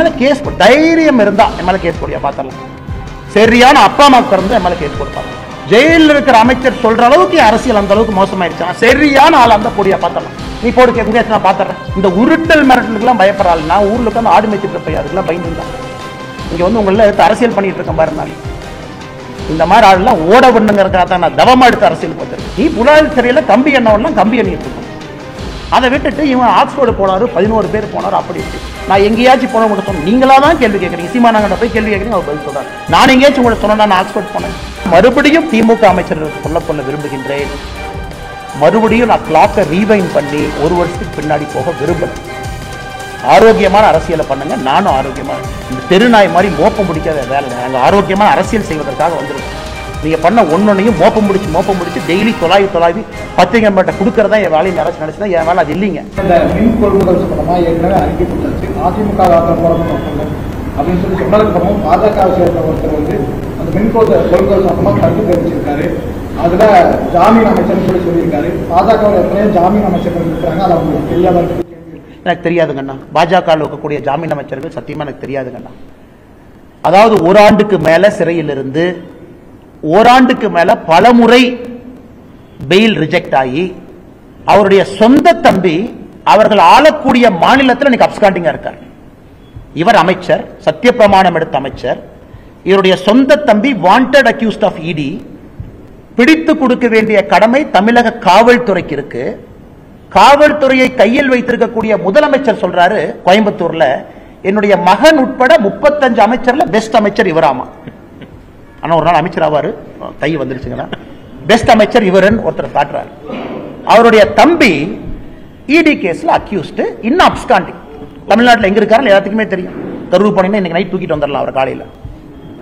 மேல கேஸ் தைரியம் இருந்தா என் மேல கேஸ் போடியா பாத்திரலாம். சரியான அப்பா அம்மா பிறந்து என் மேல கேஸ் போடுப்பாங்க. ஜெயிலில் இருக்கிற அமைச்சர் சொல்ற அளவுக்கு அரசியல் அந்த அளவுக்கு மோசமாயிருச்சா, சரியான ஆள் அந்த போடியா பாத்திரலாம். நீ போடு கேட்க நான் பாத்துறேன். இந்த உருட்டல் மிரட்டலுக்குலாம் பயப்படுறாள். நான் ஊர்ல உட்காந்து ஆடு மேய்ச்சிட்டு போய் அதுக்கெல்லாம் பயந்துதான் இங்க வந்து உங்களை அரசியல் பண்ணிட்டு இருக்கேன் பாருனால. இந்த மாதிரி ஆள்லாம் ஓட பண்ணுங்கிறதுக்காக தான் நான் தவமா எடுத்து அரசியல் பார்த்துருக்கேன். நீ புலால் சிறையில் கம்பி எண்ணவெல்லாம் கம்பி எண்ணிட்டு இருக்கோம். அதை விட்டுட்டு இவன் ஆக்ஸ்போர்டு போனாரு, 11 பேர் போனாரு. அப்படி நான் எங்கேயாச்சும் போன கூட சொன்னேன். நீங்களா தான் கேள்வி கேட்குறீங்க. சீமானாங்கிட்ட போய் கேள்வி கேட்குறீங்க, அவர் பதில் சொல்றாரு. நான் எங்கேயாச்சும் உங்களை சொன்னா நான் ஆக்ஸ்போர்ட் போனேன். மறுபடியும் திமுக அமைச்சர்களுக்கு சொல்ல விரும்புகின்றேன். மறுபடியும் நான் கிளாக்கை ரீவைண்ட் பண்ணி 1 வருஷத்துக்கு பின்னாடி போக விரும்பல. ஆரோக்கியமான அரசியலை பண்ணுங்க. நானும் ஆரோக்கியமான இந்த தெருநாய் மாதிரி மோப்பம் முடிக்காத வேலை. நாங்கள் ஆரோக்கியமான அரசியல் செய்வதற்காக வந்திருக்கோம். நீங்க பண்ண ஒன்னொன்னையும் மோப்பம் முடிச்சு டெய்லி தொலாவி பத்திரிகை மேட்ட கொடுக்கறதா என் வேலையை நினைச்சுன்னா என் வேலை அது இல்லைங்க. இந்த மின் கொள்முதல் சம்பந்தமா ஏற்கனவே அறிக்கை கொடுத்தாச்சு. அதிமுக அப்படின்னு சொல்லி சொன்னதுக்கு அப்புறமும் பாஜக சேர்ந்த ஒருத்தர் வந்து அந்த மின் கொள்முதல் சம்பந்தமா கருத்து தெரிவிச்சிருக்காரு. அதுல ஜாமீன் அமைச்சர்னு சொல்லியிருக்காரு. பாஜக எத்தனையோ ஜாமீன் அமைச்சர்கள் இருக்கிறாங்க, அது அவங்களுக்கு தெரியாத எனக்கு தெரியாதுங்கண்ணா. பாஜக இருக்கக்கூடிய ஜாமீன் அமைச்சர்கள் சத்தியமா எனக்கு தெரியாதுங்கண்ணா. அதாவது ஓராண்டுக்கு மேல சிறையில் இருந்து ஓராண்டுக்கு மேல பல முறை பெயில் ரிஜெக்ட் ஆகி அவருடைய சொந்த தம்பி அவர்கள் ஆளக்கூடிய மாநிலத்தில் இன்னைக்கு அப்ஸ்காண்டிங்கா இருக்கார். இவர் அமைச்சர், சத்தியப்பிரமாணம் எடுத்த அமைச்சர். இவருடைய சொந்த தம்பி வாண்டட் அக்யூஸ்ட் ஆஃப் இடி. பிடித்து கொடுக்க வேண்டிய கடமை தமிழக காவல்துறைக்கு இருக்கு. காவல்துறையை கையில் வைத்திருக்கக்கூடிய முதலமைச்சர் சொல்றாரு கோயம்புத்தூர்ல, என்னுடைய மகன் உட்பட 35 அமைச்சர்ல பெஸ்ட் அமைச்சர் இவராமா. ஆனா ஒரு நாள் அமைச்சர் ஆவாரு, கை வந்துருச்சுங்கன்னா பெஸ்ட் அமைச்சர் இவருன்னு ஒருத்தர் காட்டுறாரு. அவருடைய தம்பி இடி கேஸ்ல அக்யூஸ்ட், இன்னும் அப்ஸ்காண்டிங். தமிழ்நாட்டில் எங்க இருக்காரு எல்லாத்துக்குமே தெரியும். கரூர் போனீங்கன்னா இன்னைக்கு நைட் தூக்கிட்டு வந்துடலாம் அவர் காலையில.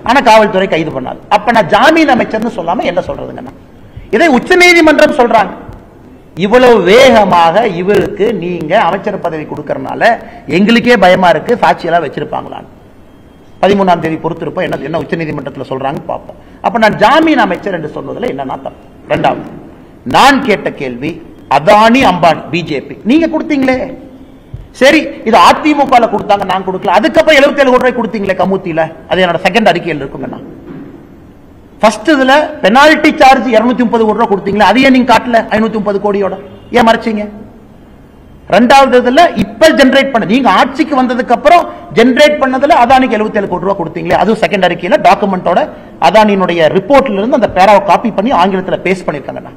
ஆனா காவல்துறை கைது பண்ணாது. அப்ப நான் ஜாமீன் அமைச்சர்னு சொல்லாம என்ன சொல்றதுங்கன்னா, இதை உச்ச நீதிமன்றம் சொல்றாங்க. இவ்வளவு வேகமாக இவருக்கு நீங்க அமைச்சர் பதவி கொடுக்கறதுனால எங்களுக்கே பயமா இருக்கு, சாட்சியெல்லாம் வச்சிருப்பாங்களான்னு. 13ஆம் தேதி பொறுத்திருப்போம் என்ன உச்ச நீதிமன்றத்தில் சொல்றாங்க பார்ப்போம். அப்ப நான் ஜாமீன் அமைச்சர் என்று சொல்வதில் என்னன்னா தப்பு. இரண்டாவது, நான் கேட்ட கேள்வி அதானி அம்பானி பிஜேபி நீங்க கொடுத்தீங்களே, சரி இது அதிமுக கொடுத்தாங்க, நான் கொடுக்கல. அதுக்கப்புறம் 77 கோடி ரூபாய் கொடுத்தீங்களே கமுத்தில, அது என்னோட செகண்ட் அறிக்கையில் இருக்குங்கண்ணா. ஃபர்ஸ்ட் இதுல பெனால்டி சார்ஜ் 230 கோடி ரூபாய் கொடுத்தீங்களா, அதையே நீங்க காட்டல 530 கோடியோட, ஏன் மறைச்சீங்க? ரெண்டாவது இதுல இப்ப ஜெனரேட் பண்ண நீங்க ஆட்சிக்கு வந்ததுக்கு அப்புறம் ஜெனரேட் பண்ணதுல அதானிக்கு 77 கோடி ரூபாய் கொடுத்தீங்களே, அதுவும் செகண்ட் அறிக்கையில டாக்குமெண்டோட அதானியினுடைய ரிப்போர்ட்ல இருந்து அந்த பேராவை காப்பி பண்ணி ஆங்கிலத்தில் பேஸ்ட் பண்ணிருக்காங்க.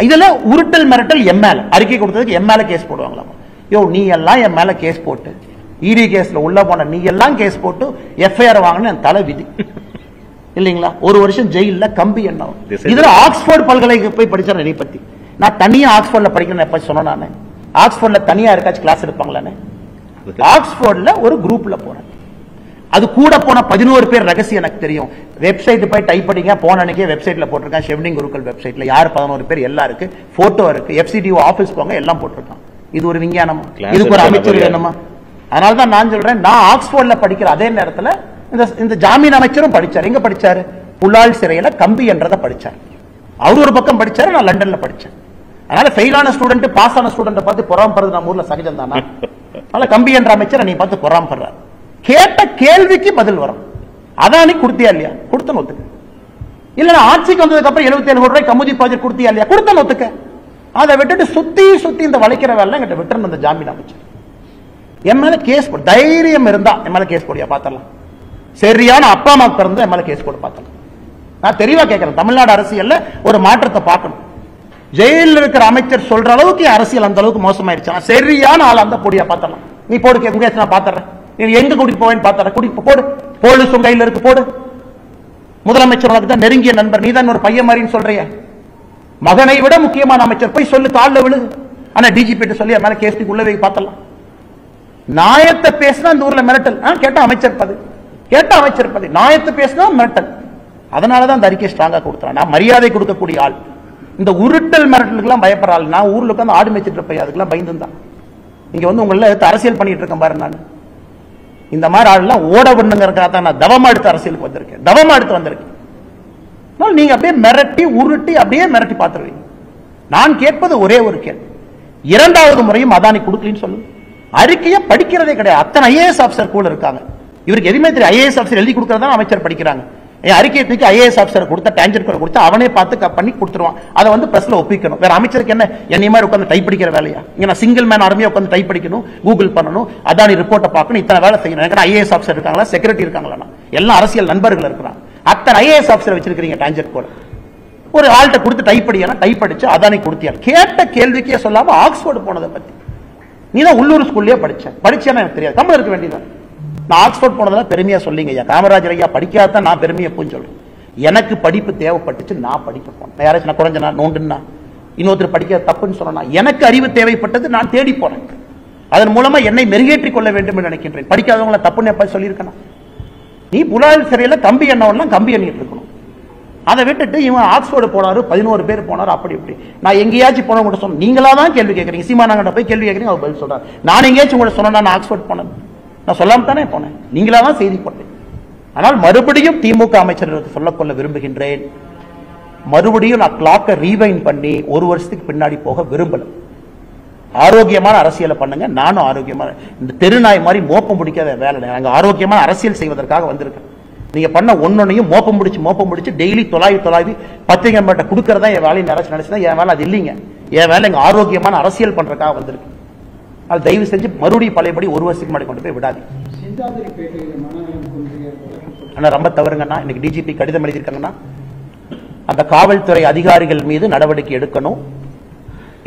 இதுல உருட்டல் மிரட்டல் எம்எல் அறிக்கை கொடுத்ததுக்கு எம்எல் கேஸ் போடுவாங்களாமா. யோ நீ எல்லாம் என் மேல கேஸ் போட்டு இடி கேஸ்ல உள்ள போன நீ எல்லாம் கேஸ் போட்டு எஃப்ஐஆர் வாங்கின தலை விதி இல்லீங்களா? 1 வருஷம் ஜெயில கம்பி என்ன. இதுல ஆக்ஸ்போர்ட் பல்கலைக்கு போய் படிச்சேன். என்னை பத்தி நான் தனியா ஆக்ஸ்போர்ட்ல படிக்கணும் எப்ப சொன்னேன். நானு ஆக்ஸ்போர்ட்ல தனியா இருக்காச்சு கிளாஸ் எடுப்பாங்களான்னு ஆக்ஸ்போர்ட்ல ஒரு குரூப்ல போறேன். அது கூட போன 11 பேர் ரகசியம் எனக்கு தெரியும். வெப்சைட் போய் டைப் பண்ணிங்க, போன அன்னைக்கே வெப்சைட்ல போட்டிருக்கேன். ஷெவ்னிங் குருக்கள் வெப்சைட்ல யார் 11 பேர் எல்லாம் இருக்கு, போட்டோ இருக்கு, எஃப்சிடிஓ ஆபீஸ் போங்க எல்லாம் போட்டிருக்கான். இது ஒரு விஞ்ஞானமா? இதுக்கு ஒரு அமைச்சர் வேணுமா? அதனாலதான் நான் சொல்றேன், நான் ஆக்ஸ்போர்ட்ல படிக்கிற அதே நேரத்தில் இந்த ஜாமீன் அமைச்சரும் படிச்சார். எங்க படிச்சாரு? புலால் சிறையில கம்பி என்றதை படிச்சார். அவர் ஒரு பக்கம் படிச்சாரு, நான் லண்டன்ல படிச்சேன். அதனால ஃபெயிலான ஸ்டூடெண்ட் பாஸ் ஆன ஸ்டூடெண்ட் பார்த்து பொறாமப்படுறது நம்ம ஊர்ல சகஜம் தானா? அதனால கம்பி என்ற அமைச்சர் நீ பார்த்து பொறாமப்படுறாரு. கேட்ட கேள்விக்கு பதில் வரும். அதானி கொடுத்தியா இல்லையா? கொடுத்த ஒத்துக்க. இல்ல ஆட்சிக்கு வந்ததுக்கு அப்புறம் 77 கோடி ரூபாய் கமுதி ப்ராஜெக்ட் கொடுத்தியா இல்லையா? கொடுத்த ஒத்துக்க. அதை விட்டுட்டு சுத்தி சுத்தி இந்த வளைக்கிற வேலை என்கிட்ட விட்டுருந்த அந்த ஜாமீன் அமைச்சர் என் மேல கேஸ் போடு. தைரியம் இருந்தா என் மேல கேஸ் போடியா பாத்திரலாம். சரியான அப்பா அம்மா பிறந்த என் மேல கேஸ் போட்டு பாத்திரலாம். நான் தெளிவா கேட்கிறேன், தமிழ்நாடு அரசியல்ல ஒரு மாற்றத்தை பார்க்கணும். ஜெயிலில் இருக்கிற அமைச்சர் சொல்ற அளவுக்கு அரசியல் அந்த அளவுக்கு மோசமாயிருச்சு. சரியான ஆள் அந்த பொடியா பாத்திரலாம். நீ போடு கேட்க நான் பாத்துறேன். எங்க கூட்டிட்டு போவேன்னு பாத்தார கூட்டிட்டு போடு. போலீஸ் உங்க கையில இருக்கு, போடு. முதலமைச்சர் உனக்கு தான் நெருங்கிய நண்பர், நீ தான் ஒரு பையன் மாதிரின்னு சொல்றிய. மகனை விட முக்கியமான அமைச்சர் போய் சொல்லு, காலில் விழு. ஆனா டிஜிபி சொல்லி மேல கேஸ்டிக்கு உள்ளவே பார்த்தலாம். நாயத்தை பேசினா இந்த ஊர்ல மிரட்டல். கேட்ட அமைச்சர் பதவி, கேட்ட அமைச்சர் பதவி, நாயத்தை பேசினா மிரட்டல். அதனாலதான் அந்த அறிக்கை ஸ்ட்ராங்கா கொடுத்தான். நான் மரியாதை கொடுக்கக்கூடிய ஆள். இந்த உருட்டல் மிரட்டலுக்கு எல்லாம் பயப்படுற ஆள். நான் ஊர்ல உட்காந்து ஆடு மேய்ச்சிட்டு இருப்பேன், அதுக்கெல்லாம் பயந்துதான் இங்க வந்து உங்களை அரசியல் பண்ணிட்டு இருக்கேன் பாரு. நான் இந்த மாதிரி ஆள்லாம் ஓட பண்ணுங்கிறதுக்காக தான் நான் தவமா எடுத்து அரசியலுக்கு வந்திருக்கேன். தவமா எடுத்து வந்திருக்கேன். நீங்க அப்படியே மிரட்டி உருட்டி அப்படியே மிரட்டி பார்த்துருவீங்க. நான் கேட்பது ஒரே ஒரு கேள்வி, இரண்டாவது முறையும் அதானி கொடுக்கலன்னு சொல்லு. அறிக்கையை படிக்கிறதே கிடையாது. அத்தனை ஐஏஎஸ் ஆபிசர் கூட இருக்காங்க. இவருக்கு எதுவுமே தெரியும். ஐஏஎஸ் ஆபிசர் எழுதி கொடுக்கறதா அமைச்சர் படிக்கிறாங்க. அறிக்கையை தூக்கி ஐஏஎஸ் ஆபிசர் கொடுத்தா டேஞ்சர் கொடுத்து அவனே பார்த்து பண்ணி கொடுத்துருவான். அதை வந்து பிரஸ்ல ஒப்பிக்கணும். வேற அமைச்சருக்கு என்ன என்னைய மாதிரி உட்காந்து டைப் படிக்கிற வேலையா? இங்க நான் சிங்கிள் மேன் ஆர்மியா உட்காந்து டைப் படிக்கணும், கூகுள் பண்ணணும், அதானி ரிப்போர்ட்டை பார்க்கணும், இத்தனை வேலை செய்யணும். எனக்கு ஐஏஎஸ் ஆபிசர் இருக்காங்களா, செக்ரட்டரி இருக்காங்களா, எல்லாம் அரசியல் நண்பர்கள் இருக்கிறாங்க. அத்தனை ஐஏஎஸ் ஆபிசர் வச்சிருக்கீங்க டேஞ்சர் கூட. ஒரு ஆள்கிட்ட கொடுத்து டைப் படிக்கணும், டைப் படிச்சு அதானி கொடுத்தியா? கேட்ட கேள்விக்கே சொல்லாம ஆக்ஸ்போர்டு போனதை பத்தி நீ தான் உள்ளூர் ஸ்கூல்லயே படிச்சேன்னு எனக்கு தெரியாது. கம்மல இருக்க வேண்டியதான். நான் ஆக்ஸ்போர்ட் போனதெல்லாம் பெருமையா சொல்லிங்க ஐயா. காமராஜர் ஐயா படிக்காதான் நான் பெருமையை போய் சொல்றேன். எனக்கு படிப்பு தேவைப்பட்டுச்சு, நான் படிக்க போனேன். யாராச்சும் நான் குறைஞ்சனா நோண்டுன்னா இன்னொருத்தர் படிக்க தப்புன்னு சொன்னா, எனக்கு அறிவு தேவைப்பட்டது, நான் தேடி போனேன். அதன் மூலமா என்னை மெருகேற்றிக் கொள்ள வேண்டும் என்று நினைக்கின்றேன். படிக்காதவங்களை தப்புன்னு எப்ப சொல்லியிருக்கேன்? நீ புலால் சிறையில கம்பி எண்ணவெல்லாம் கம்பி எண்ணிட்டு இருக்கணும். அதை விட்டுட்டு இவன் ஆக்ஸ்போர்டு போனாரு, 11 பேர் போனாரு, அப்படி இப்படி. நான் எங்கேயாச்சும் போன கூட சொன்ன, நீங்களா தான் கேள்வி கேட்கறீங்க. சீமானாங்கிட்ட போய் கேள்வி கேட்கறீங்க, அவர் பதில் சொல்றாரு. நான் எங்கேயாச்சும் கூட சொன்னா நான் ஆக்ஸ்போர்ட் போனேன், நான் சொல்லாம தானே போனேன். நீங்களா தான் செய்தி போட்டேன். ஆனால் மறுபடியும் திமுக அமைச்சர்களுக்கு சொல்லக்கொள்ள விரும்புகின்றேன், மறுபடியும் நான் கிளாக்கை ரீவைண்ட் பண்ணி ஒரு வருஷத்துக்கு பின்னாடி போக விரும்பல. ஆரோக்கியமான அரசியலை பண்ணுங்க. நானும் ஆரோக்கியமான, இந்த தெருநாய் மாதிரி மோப்பம் பிடிக்காத வேலை. நாங்க ஆரோக்கியமான அரசியல் செய்வதற்காக வந்திருக்கேன். நீங்க பண்ண ஒன்னொன்னையும் மோப்பம் முடிச்சு டெய்லி தொலாவி பத்திரிகை மேட்ட கொடுக்கறதா என் வேலையை நினைச்சுதான் என் வேலை அது இல்லைங்க. என் வேலை எங்க ஆரோக்கியமான அரசியல் பண்றதுக்காக வந்திருக்கு. அது தயவு செஞ்சு மறுபடியும் பழையபடி ஒரு வருஷத்துக்கு முன்னாடி கொண்டு போய் விடாது. ஆனா ரொம்ப தவறுங்கன்னா, இன்னைக்கு டிஜிபி கடிதம் எழுதியிருக்காங்கன்னா அந்த காவல்துறை அதிகாரிகள் மீது நடவடிக்கை எடுக்கணும்.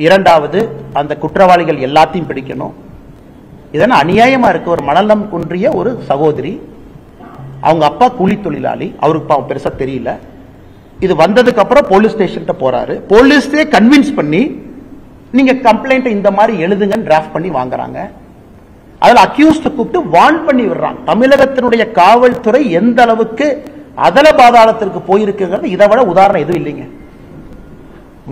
இரண்டாவது, அந்த குற்றவாளிகள் எல்லாத்தையும் பிடிக்கணும். இதெல்லாம் அநியாயமா இருக்கு. ஒரு மனநலம் குன்றிய ஒரு சகோதரி, அவங்க அப்பா கூலி தொழிலாளி, அவருக்கு பெருசா தெரியல. இது வந்ததுக்கு அப்புறம் போலீஸ் ஸ்டேஷன் போறாரு. போலீஸே கன்வின்ஸ் பண்ணி நீங்க கம்ப்ளைண்ட் இந்த மாதிரி எழுதுங்கன்னு டிராஃப்ட் பண்ணி வாங்குறாங்க. அதுல அக்யூஸ்ட் கூப்பிட்டு வார்ன் பண்ணி விடுறாங்க. தமிழகத்தினுடைய காவல்துறை எந்த அளவுக்கு அதல பாதாளத்திற்கு போயிருக்குங்கிறது இதை விட உதாரணம் எதுவும் இல்லைங்க.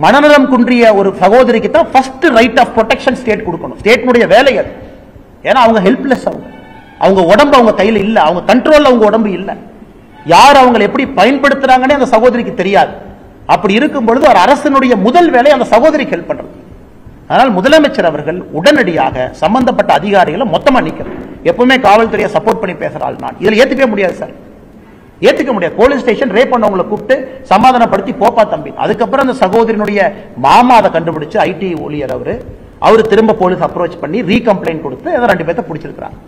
மனநலம் குன்றிய ஒரு சகோதரிக்கு தான் first right of protection state கொடுக்கணும். ஸ்டேட்னுடைய வேலை அது. ஏன்னா அவங்க ஹெல்ப்லெஸ், அவங்க உடம்பு அவங்க கையில இல்ல, அவங்க கண்ட்ரோல்ல அவங்க உடம்பு இல்ல. யார் அவங்களை எப்படி பயன்படுத்துறாங்கன்னு அந்த சகோதரிக்கு தெரியாது. அப்படி இருக்கும் பொழுது ஒரு அரசனுடைய முதல் வேலை அந்த சகோதரிக்கு ஹெல்ப் பண்றது. அதனால் முதலமைச்சர் அவர்கள் உடனடியாக சம்பந்தப்பட்ட அதிகாரிகளை மொத்தமா நீக்கணும். எப்பவுமே காவல்துறையை சப்போர்ட் பண்ணி பேசுறாள் நான் இதுல ஏத்துக்கவே முடியாது சார், ஏத்துக்க முடியாது. போலீஸ் ஸ்டேஷன் ரேப் பண்ணவங்களை கூப்பிட்டு சமாதானப்படுத்தி போப்பா தம்பி. அதுக்கப்புறம் அந்த சகோதரியினுடைய மாமா அதை கண்டுபிடிச்சு ஐடி ஊழியர் அவரு திரும்ப போலீஸ் அப்ரோச் பண்ணி ரீகம்ப்ளைண்ட் கொடுத்து 2 பேர்த்த பிடிச்சிருக்கிறாங்க.